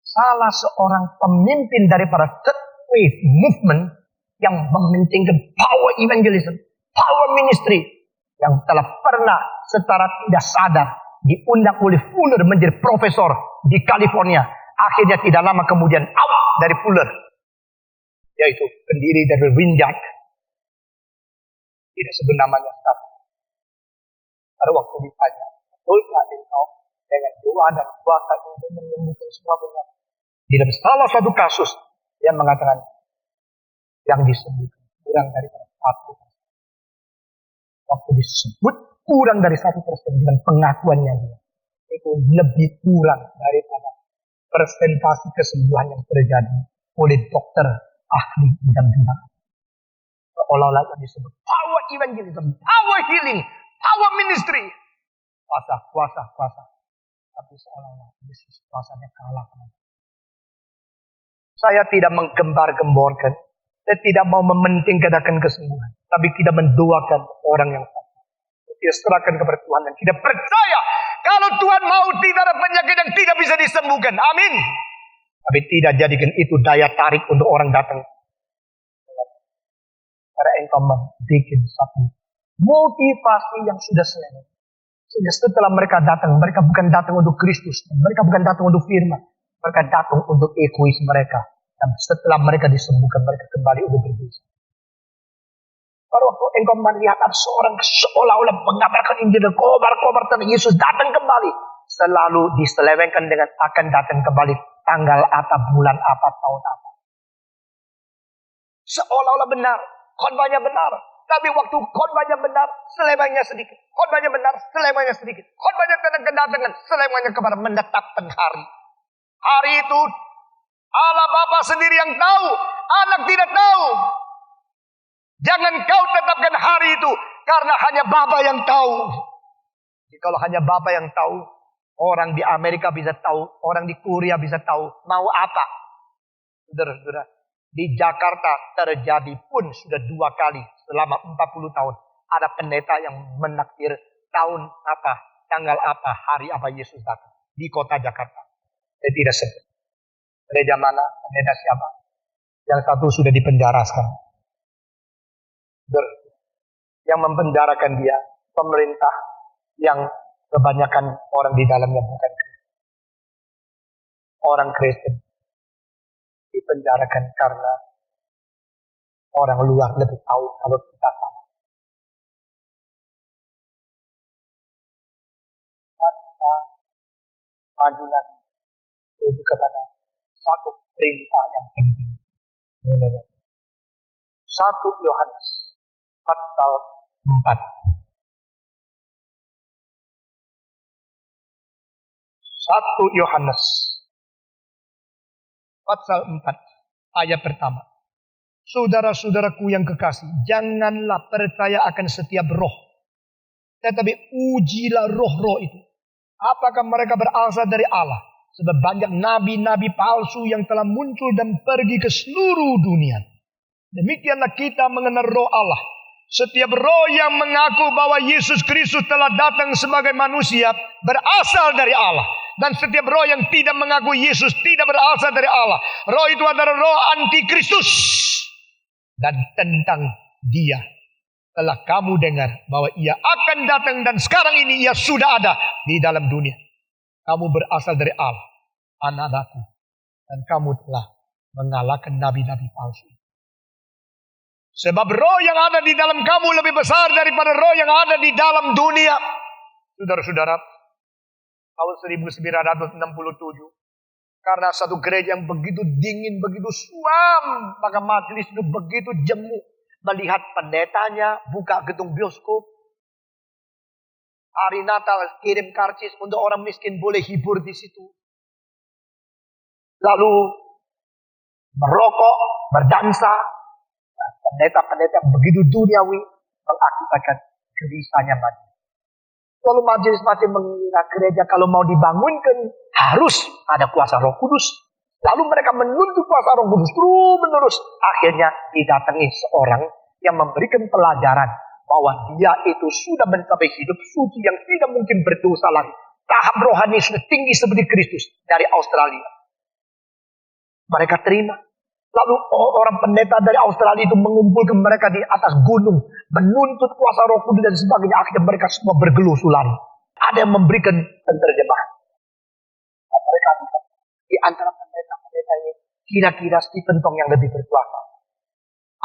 Salah seorang pemimpin daripada third wave movement yang mementingkan power evangelism, power ministry, yang telah pernah secara tidak sadar diundang oleh Fuller menjadi profesor di California. Akhirnya tidak lama kemudian out dari Fuller, yaitu pendiri dari Vineyard. Tidak sebut namanya sekarang. Pada waktu ditanya, betulkah engkau dengan doa dan kuasa untuk menyembuhkan semua penyakit? Di dalam salah satu kasus, dia mengatakan yang disebut kurang dari 1%. Waktu disebut kurang dari 1% dengan pengakuannya dia, itu lebih kurang daripada persentase kesembuhan yang terjadi oleh dokter ahli bidang bidang. Seolah-olah yang disebut power evangelism, power healing, power ministry, kuasa. Tapi seolah-olah Yesus kuasanya kalah. Saya tidak menggembar-gemborkan. Saya tidak mau mementingkan kesembuhan. Tapi tidak mendoakan orang yang sakit. Dia serahkan kepada Tuhan dan tidak percaya kalau Tuhan mau tidak ada penyakit yang tidak bisa disembuhkan. Amin. Tapi tidak jadikan itu daya tarik untuk orang datang. Karena engkau membuat satu motivasi yang sudah selesai. Sehingga setelah mereka datang, mereka bukan datang untuk Kristus. Mereka bukan datang untuk firman. Mereka datang untuk egois mereka. Dan setelah mereka disembuhkan, mereka kembali untuk berdosa. Pada waktu engkau melihat seorang seolah-olah mengabarkan Injil dan kobar-kobar tentang Yesus datang kembali, selalu diselewengkan dengan akan datang kembali tanggal apa, bulan apa, tahun apa. Seolah-olah benar, khotbahnya benar. Tapi waktu khotbahnya benar, selewengnya sedikit. Khotbahnya benar, selewengnya sedikit. Khotbahnya tentang kedatangan, selewengnya kepada menetapkan hari. Hari itu Allah Bapa sendiri yang tahu, anak tidak tahu. Jangan kau tetapkan hari itu, karena hanya Bapa yang tahu. Kalau hanya Bapa yang tahu, orang di Amerika bisa tahu, orang di Korea bisa tahu, mau apa? Saudara-saudara, di Jakarta terjadi pun sudah 2 kali selama 40 tahun. Ada pendeta yang menakdir tahun apa, tanggal apa, hari apa Yesus datang di kota Jakarta. Saya tidak sebut. Gereja mana, pendeta siapa. Yang satu sudah dipenjara sekarang. Yang mempenjarakan dia, pemerintah yang kebanyakan orang di dalamnya bukan Kristen. Orang Kristen dipenjarakan karena orang luar lebih tahu kalau kita tahu. Kita maju lagi itu kepada satu perintah yang penting. 1 Yohanes pasal 4. 1 Yohanes pasal 4 ayat pertama. Saudara-saudaraku yang kekasih, janganlah percaya akan setiap roh, tetapi ujilah roh-roh itu. Apakah mereka berasal dari Allah? Sebab banyak nabi-nabi palsu yang telah muncul dan pergi ke seluruh dunia. Demikianlah kita mengenal roh Allah. Setiap roh yang mengaku bahwa Yesus Kristus telah datang sebagai manusia berasal dari Allah. Dan setiap roh yang tidak mengaku Yesus tidak berasal dari Allah. Roh itu adalah roh antikristus. Dan tentang dia telah kamu dengar bahwa ia akan datang dan sekarang ini ia sudah ada di dalam dunia. Kamu berasal dari Allah, anak-anakku, dan kamu telah mengalahkan nabi-nabi palsu. Sebab roh yang ada di dalam kamu lebih besar daripada roh yang ada di dalam dunia. Saudara-saudara, tahun 1967, karena satu gereja yang begitu dingin, begitu suam, maka majelis itu begitu jemu. Melihat pendetanya buka gedung bioskop. Hari Natal kirim karcis untuk orang miskin boleh hibur di situ. Lalu merokok, berdansa. Pendeta-pendeta begitu duniawi mengakibatkan gelisahnya majelis. Lalu majelis masih mengira gereja kalau mau dibangunkan harus ada kuasa Roh Kudus. Lalu mereka menuntut kuasa Roh Kudus terus menerus. Akhirnya didatangi seorang yang memberikan pelajaran bahwa dia itu sudah mencapai hidup suci yang tidak mungkin berdosa lagi. Tahap rohani sudah tinggi seperti Kristus dari Australia. Mereka terima. Lalu orang pendeta dari Australia itu mengumpulkan mereka di atas gunung, menuntut kuasa Roh Kudus dan sebagainya. Akhirnya mereka semua bergelusu lari. Ada yang memberikan penerjemahan. Mereka di antara pendeta-pendeta ini kira-kira Stephen Tong yang lebih berkuasa.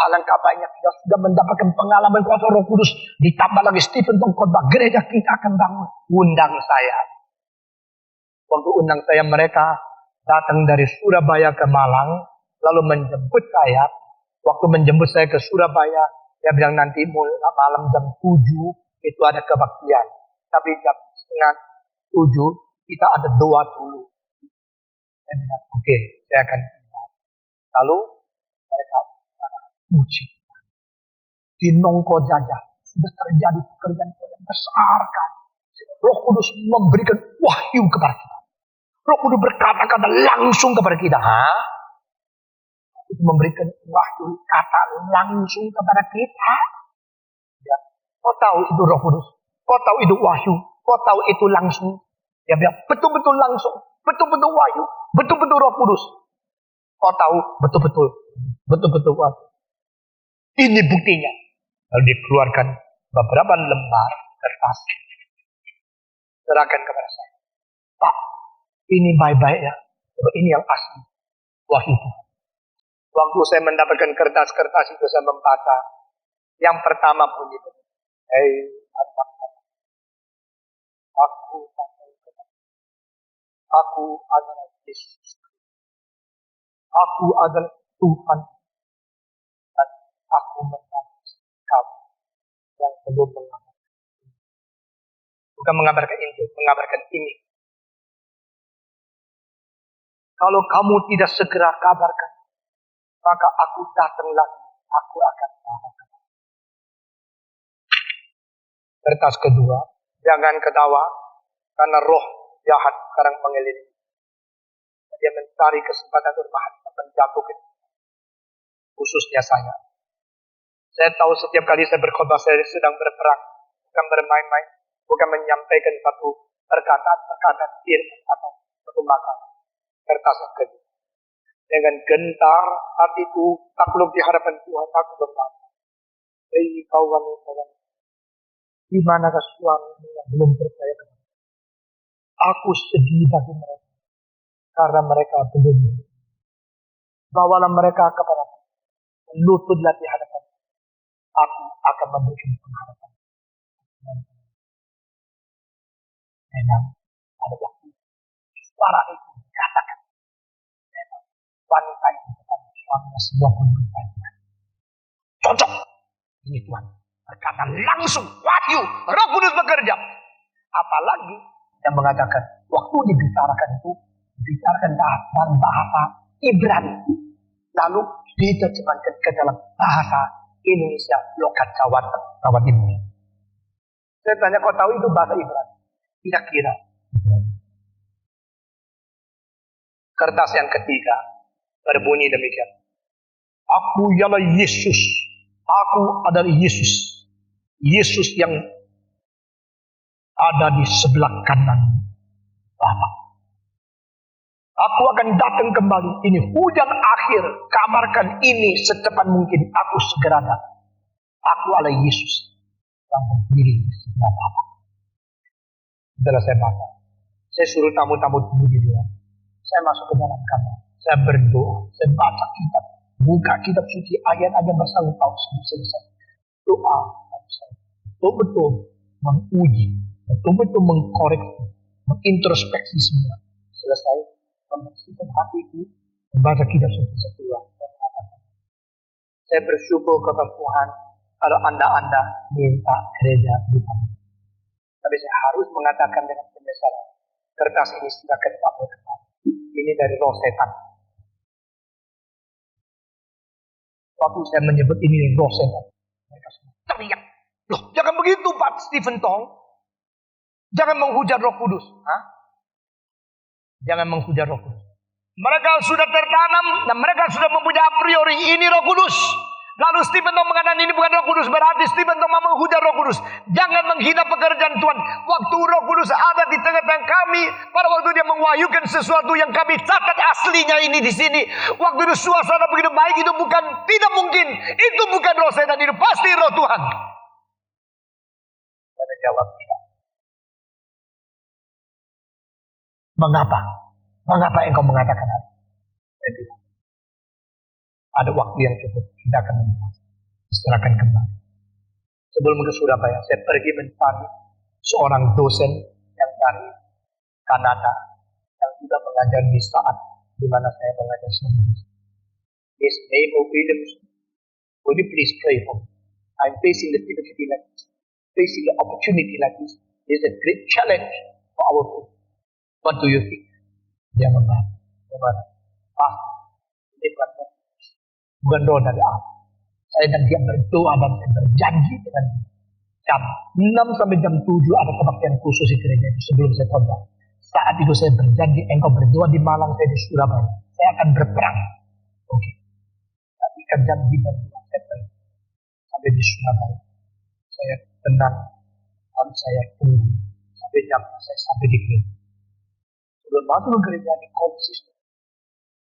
Alangkah banyak kita sudah mendapatkan pengalaman kuasa Roh Kudus. Ditambah lagi Stephen Tong khotbah, gereja kita akan bangun. Undang saya. Waktu undang saya, mereka datang dari Surabaya ke Malang, lalu menjemput saya. Waktu menjemput saya ke Surabaya, dia bilang nanti malam jam 7 itu ada kebaktian. Tapi jam setengah 7 kita ada doa dulu. Saya bilang, oke, saya akan. Lalu mereka puji. Di Nongko Jajah sudah terjadi pekerjaan yang besar kan. Roh Kudus memberikan wahyu kepada kita. Roh Kudus berkata-kata langsung kepada kita. Itu memberikan wahyu kata langsung kepada kita. Ya. Kau tahu itu Roh Kudus. Kau tahu itu wahyu. Kau tahu itu langsung. Ya, betul-betul langsung. Betul-betul wahyu. Betul-betul Roh Kudus. Kau tahu betul-betul wahyu. Ini buktinya. Lalu dikeluarkan beberapa lembar kertas. Serahkan kepada saya. Pak, ini baik-baik ya. Ini yang asli. Wahyu Tuhan. Waktu saya mendapatkan kertas-kertas itu, saya membaca. Yang pertama bunyi. Aku adalah Yesus. Aku adalah Tuhan. Dan aku mengajar kamu yang belum mengabarkan. Bukan mengabarkan Injil, mengabarkan ini. Kalau kamu tidak segera kabarkan, maka aku datang lagi. Aku akan kabarkan. Kertas kedua, jangan ketawa karena roh jahat sekarang mengelilingi. Dia mencari kesempatan berbahan menjatuhkan, khususnya saya. Saya tahu setiap kali saya berkhotbah saya sedang berperang, bukan bermain-main, bukan menyampaikan satu perkataan firman atau satu makna. Kertas yang kedua. Dengan gentar hatiku takluk di hadapan Tuhan, aku berkata, hei kau wanita, di manakah suami yang belum percaya kepada aku? Aku sedih bagi mereka, karena mereka belum. Bawalah mereka kepada aku, lututlah di hadapan aku akan memberikan pengharapan. Memang ada waktu suara itu dikatakan, memang wanita yang berkata suaminya semua pun bertanya, cocok. Ini Tuhan berkata langsung, wahyu, Roh Kudus bekerja. Apalagi yang mengatakan waktu dibicarakan itu dibicarakan dalam bahasa Ibrani, lalu diterjemahkan ke dalam bahasa Indonesia lokat Jawa Timur. Saya tanya, kau tahu itu bahasa Ibrani? Kira-kira. Kertas yang ketiga berbunyi demikian. Aku ialah Yesus. Aku adalah Yesus. Yesus yang ada di sebelah kanan Bapa. Aku akan datang kembali. Ini hujan akhir. Kabarkan ini secepat mungkin. Aku segera datang. Aku adalah Yesus yang berdiri di sebelah Bapa. Setelah saya baca, saya suruh tamu-tamu tunggu di luar. Saya masuk ke dalam kamar. Saya berdoa. Saya baca kitab. Buka kitab suci, ayat-ayat bersangkut paut sampai selesai. Doa saya betul-betul menguji, betul-betul mengkoreksi, mengintrospeksi semua. Selesai, membersihkan hatiku, membaca kitab suci setelah. Saya bersyukur kepada Tuhan kalau Anda minta gereja dibangun. Tapi saya harus mengatakan dengan penyesalan, kertas ini silakan diambil kembali. Ini dari roh setan. Waktu saya menyebut ini roh setan, mereka semua teriak. Loh, jangan begitu Pak Stephen Tong. Jangan menghujat Roh Kudus. Hah? Jangan menghujat Roh Kudus. Mereka sudah tertanam dan mereka sudah mempunyai a priori ini Roh Kudus. Lalu Stephen Tong mengatakan ini bukan Roh Kudus, berarti Stephen Tong mau menghujat Roh Kudus. Jangan menghina pekerjaan Tuhan. Waktu Roh Kudus ada di tengah-tengah kami, pada waktu dia mewahyukan sesuatu yang kami catat aslinya ini di sini. Waktu itu suasana begitu baik, itu bukan, tidak mungkin. Itu bukan roh setan, itu pasti roh Tuhan. Saya jawab tidak. Mengapa? Mengapa engkau mengatakan hal itu? Saya tidak. Ada waktu yang cukup, kita akan membahas. Serahkan kembali. Sebelum ke Surabaya, saya pergi mencari seorang dosen yang dari Kanada, yang juga mengajar di saat di mana saya mengajar sendiri. His name of Williams. Would you please pray for me? I'm facing the difficulty like this, facing the opportunity like this. It's a great challenge for our people. What do you think? Dia mengatakan, ini bukan doa dari Allah. Saya dan dia berdoa dan saya berjanji dengan jam 6 sampai jam 7 ada kebaktian khusus di gereja itu sebelum saya khotbah. Saat itu saya berjanji, engkau berdoa di Malang, saya di Surabaya. Saya akan berperang. Oke. Tapi kan janji berdoa saya pergi. Sampai di Surabaya. Saya tenang. Lalu saya tunggu. Sampai jam saya sampai di gereja. Sebelum masuk ke gereja di konsisten.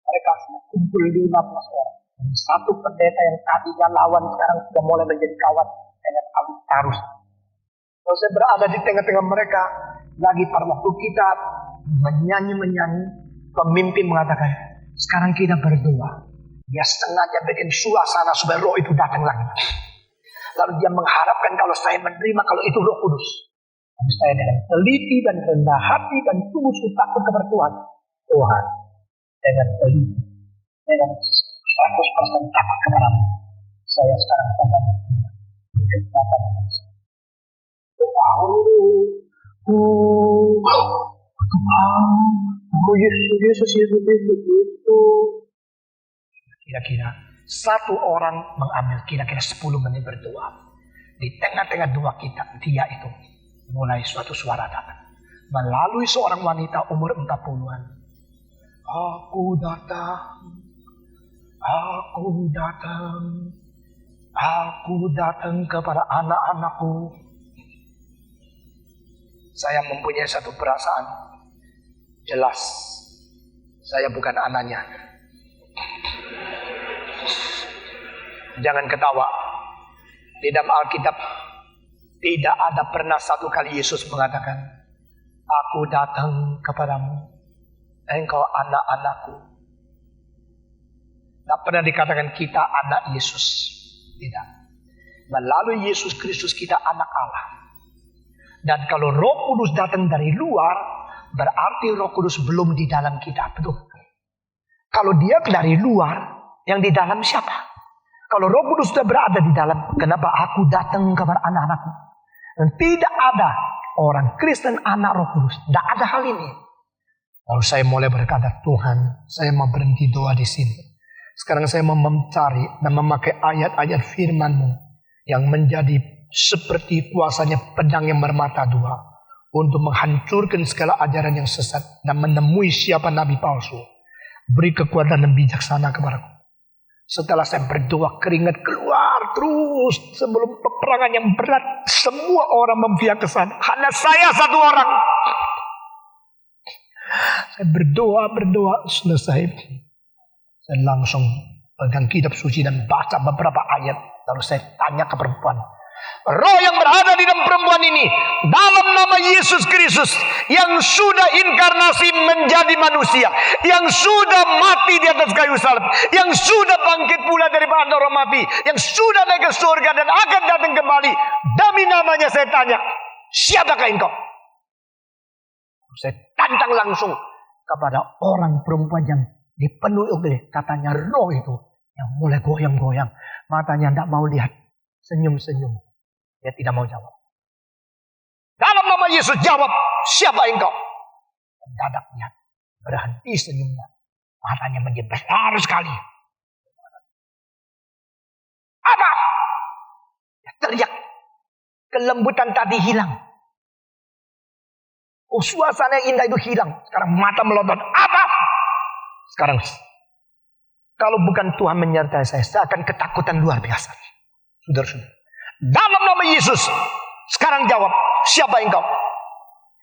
Mereka sudah kumpul 15 orang. Satu pendeta yang tadinya lawan sekarang sudah mulai menjadi kawan dengan alih arus. Kalau saya berada di tengah-tengah mereka, lagi pada waktu kita menyanyi, pemimpin mengatakan, sekarang kita berdoa. Dia sengaja bikin suasana supaya roh itu datang lagi. Lalu dia mengharapkan kalau saya menerima, kalau itu Roh Kudus. Tapi saya dengan teliti dan rendah hati dan tulus takut kepada Tuhan. Tuhan, dengan teliti, dengan 100% takut kepadamu. Saya sekarang akan berkata dengan saya. Yesus. Kira-kira satu orang mengambil kira-kira 10 menit berdoa. Di tengah-tengah dua kita, dia itu mulai suatu suara datang. Melalui seorang wanita umur 40-an. Aku datang. Aku datang. Aku datang kepada anak-anakku. Saya mempunyai satu perasaan. Jelas, saya bukan anaknya. Jangan ketawa. Di dalam Alkitab tidak ada pernah satu kali Yesus mengatakan, aku datang kepadamu, engkau anak-anakku. Tidak pernah dikatakan kita anak Yesus. Tidak. Melalui Yesus Kristus kita anak Allah. Dan kalau Roh Kudus datang dari luar, berarti Roh Kudus belum di dalam kita. Betul. Kalau dia dari luar, yang di dalam siapa? Kalau Roh Kudus sudah berada di dalam, kenapa aku datang kepada anak-anakku? Dan tidak ada orang Kristen anak Roh Kudus. Tidak ada hal ini. Lalu saya mulai berkata, Tuhan, saya mau berhenti doa di sini. Sekarang saya mau mencari dan memakai ayat-ayat firman-Mu yang menjadi seperti kuasanya pedang yang bermata dua untuk menghancurkan segala ajaran yang sesat dan menemui siapa nabi palsu. Beri kekuatan dan bijaksana kepadaku. Setelah saya berdoa, keringat keluar terus sebelum peperangan yang berat. Semua orang memihak ke sana. Hanya saya satu orang. Saya berdoa selesai. Saya langsung pegang kitab suci dan baca beberapa ayat. Lalu saya tanya ke perempuan, roh yang berada di dalam perempuan ini, dalam nama Yesus Kristus, yang sudah inkarnasi menjadi manusia, yang sudah mati di atas kayu salib, yang sudah bangkit pula dari antara orang mati, yang sudah naik ke surga dan akan datang kembali. Demi namanya saya tanya, siapakah engkau? Saya tantang langsung kepada orang perempuan yang dipenuhi oleh katanya roh itu, yang mulai goyang-goyang, matanya tidak mau lihat, senyum-senyum. Dia tidak mau jawab. Dalam nama Yesus jawab, siapa engkau? Mendadak lihat, berhenti senyumnya, matanya menjadi besar sekali. Apa? Dia teriak, kelembutan tadi hilang. Oh, suasana yang indah itu hilang. Sekarang mata melotot. Apa? Sekarang, kalau bukan Tuhan menyertai saya akan ketakutan luar biasa. Saudara-saudara, dalam nama Yesus, sekarang jawab, siapa engkau?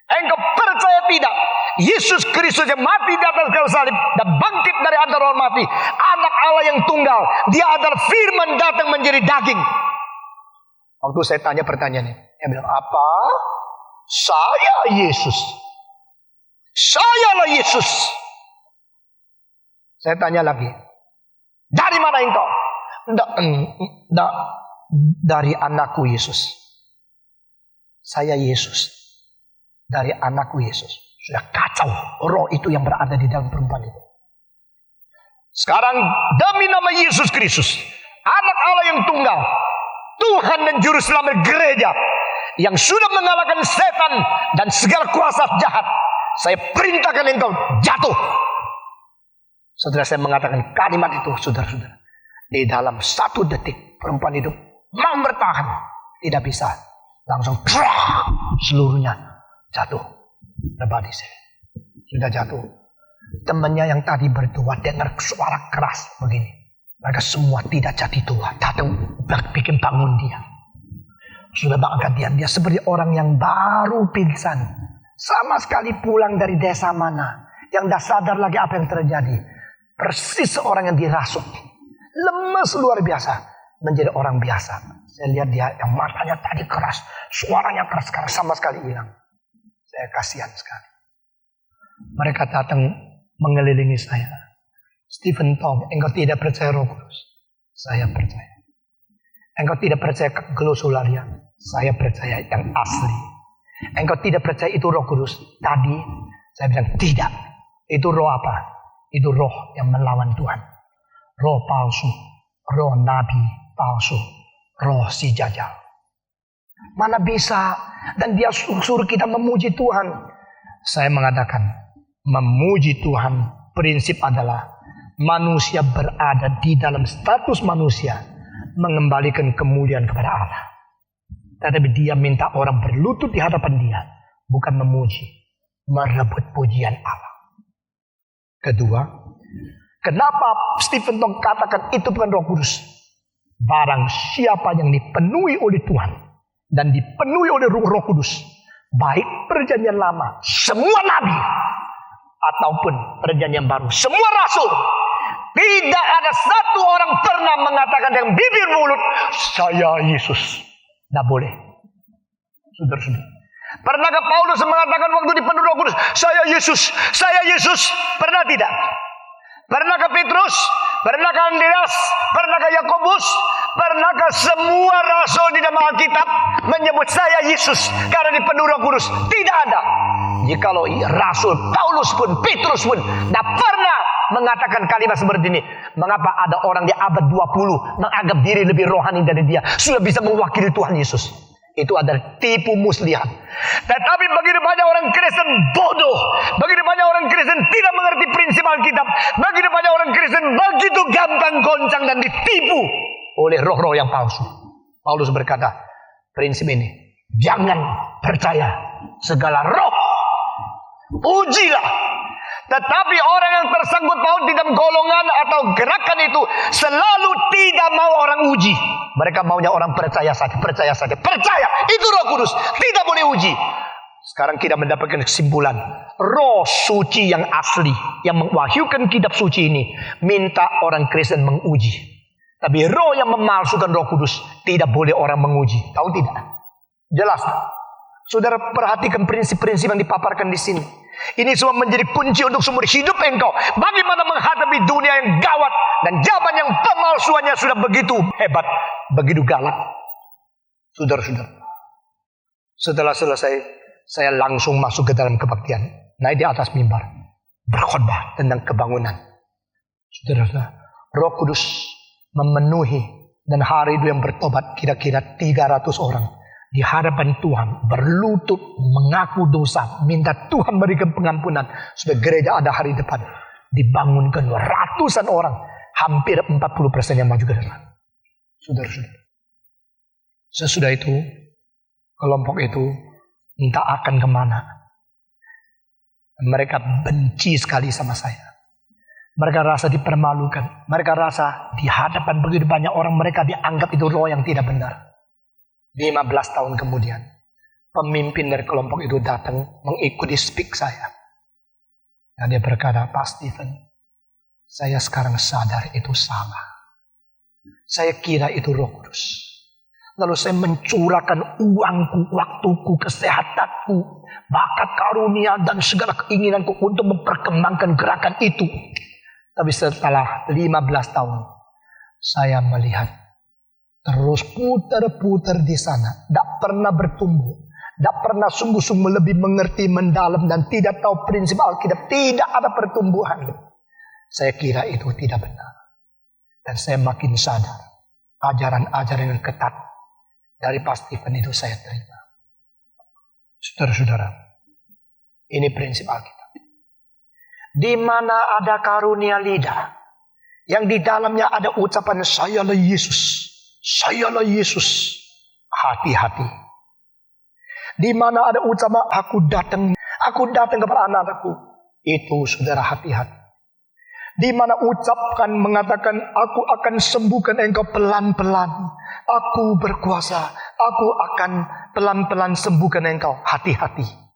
Engkau percaya tidak? Yesus Kristus yang mati di atas kayu salib dan bangkit dari antara orang mati, anak Allah yang tunggal, dia adalah firman datang menjadi daging. Waktu saya tanya pertanyaan ini, dia bilang, apa? Saya Yesus. Sayalah Yesus. Saya tanya lagi, dari mana engkau? Tidak, dari anakku Yesus. Saya Yesus. Dari anakku Yesus. Sudah kacau roh itu yang berada di dalam perempuan itu. Sekarang demi nama Yesus Kristus, anak Allah yang tunggal, Tuhan dan Juru Selamat gereja, yang sudah mengalahkan setan dan segala kuasa jahat, saya perintahkan engkau jatuh. Setelah saya mengatakan kalimat itu, saudara-saudara, di dalam 1 detik perempuan itu mau bertahan, tidak bisa, langsung seluruhnya jatuh. Lebadi saya sudah jatuh. Temannya yang tadi berdoa dengar suara keras begini. Mereka semua tidak jadi doa, datang bikin bangun dia. Sudah angkat dia seperti orang yang baru pingsan, sama sekali pulang dari desa mana, yang tidak sadar lagi apa yang terjadi. Persis orang yang dirasuk, lemes luar biasa, menjadi orang biasa. Saya lihat dia yang matanya tadi keras, suaranya keras, sekarang sama sekali hilang. Saya kasihan sekali. Mereka datang mengelilingi saya. Stephen Tom, engkau tidak percaya Roh Kudus? Saya percaya. Engkau tidak percaya glosolarian? Saya percaya yang asli. Engkau tidak percaya itu Roh Kudus? Tadi saya bilang tidak. Itu roh apa? Itu roh yang melawan Tuhan. Roh palsu. Roh nabi palsu. Roh si jajal. Mana bisa? Dan dia suruh kita memuji Tuhan. Saya mengatakan, memuji Tuhan prinsip adalah manusia berada di dalam status manusia, mengembalikan kemuliaan kepada Allah. Tetapi dia minta orang berlutut di hadapan dia. Bukan memuji, merebut pujian Allah. Kedua, kenapa Stephen Tong katakan itu bukan Roh Kudus? Barang siapa yang dipenuhi oleh Tuhan dan dipenuhi oleh Roh Kudus, baik perjanjian lama, semua nabi, ataupun perjanjian baru, semua rasul, tidak ada satu orang pernah mengatakan dengan bibir mulut, saya Yesus. Tidak boleh. Saudara-saudara, pernahkah Paulus mengatakan waktu dipenuhi Roh Kudus, saya Yesus, saya Yesus? Pernah tidak? Pernahkah Petrus? Pernahkah Andreas? Pernahkah Yakobus? Pernahkah semua rasul di dalam Alkitab menyebut saya Yesus karena dipenuhi Roh Kudus? Tidak ada. Jikalau rasul Paulus pun, Petrus pun tidak pernah mengatakan kalimat seperti ini. Mengapa ada orang di abad 20 menganggap diri lebih rohani dari dia, sudah bisa mewakili Tuhan Yesus? Itu adalah tipu muslihat. Tetapi begitu banyak orang Kristen bodoh, begitu banyak orang Kristen tidak mengerti prinsip Alkitab, begitu banyak orang Kristen begitu gampang goncang dan ditipu oleh roh-roh yang palsu. Paulus berkata, prinsip ini, jangan percaya segala roh, ujilah. Tetapi orang yang tersangkut paut di dalam golongan atau gerakan itu selalu tidak mau orang uji. Mereka maunya orang percaya saja, percaya saja, percaya. Itu Roh Kudus, tidak boleh uji. Sekarang kita mendapatkan kesimpulan, Roh Suci yang asli, yang mewahyukan kitab suci ini, minta orang Kristen menguji. Tapi roh yang memalsukan Roh Kudus, tidak boleh orang menguji. Tahu tidak? Jelas. Saudara perhatikan prinsip-prinsip yang dipaparkan di sini. Ini semua menjadi kunci untuk seumur hidup engkau. Bagaimana menghadapi dunia yang gawat dan zaman yang pemalsuannya sudah begitu hebat, begitu galak. Saudara-saudara, setelah selesai, saya langsung masuk ke dalam kebaktian. Naik di atas mimbar, berkhotbah tentang kebangunan. Saudara-saudara, Roh Kudus memenuhi, dan hari itu yang bertobat kira-kira 300 orang. Di hadapan Tuhan berlutut mengaku dosa, minta Tuhan berikan pengampunan supaya gereja ada hari depan. Dibangunkan ratusan orang, hampir 40% yang maju ke depan. Saudara-saudara, sesudah itu kelompok itu entah akan kemana. Mereka benci sekali sama saya. Mereka rasa dipermalukan. Mereka rasa di hadapan begitu banyak orang mereka dianggap itu roh yang tidak benar. 15 tahun kemudian, pemimpin dari kelompok itu datang mengikuti speak saya. Dan dia berkata, Pak Stephen, saya sekarang sadar itu salah. Saya kira itu Roh Kudus. Lalu saya mencurahkan uangku, waktuku, kesehatanku, bakat karunia dan segala keinginanku untuk memperkembangkan gerakan itu. Tapi setelah 15 tahun, saya melihat terus putar-putar di sana, tidak pernah bertumbuh, tidak pernah sungguh-sungguh lebih mengerti, mendalam, dan tidak tahu prinsip Alkitab, tidak ada pertumbuhan. Saya kira itu tidak benar. Dan saya makin sadar, ajaran-ajaran yang ketat dari Pak Stephen itu saya terima. Saudara-saudara, ini prinsip Alkitab. Di mana ada karunia lidah, yang di dalamnya ada ucapan sayalah Yesus, sayalah Yesus, hati-hati. Di mana ada ucapan aku datang kepada anak-anakku, itu saudara hati-hati. Di mana ucapkan mengatakan aku akan sembuhkan engkau pelan-pelan, aku berkuasa, aku akan pelan-pelan sembuhkan engkau, hati-hati.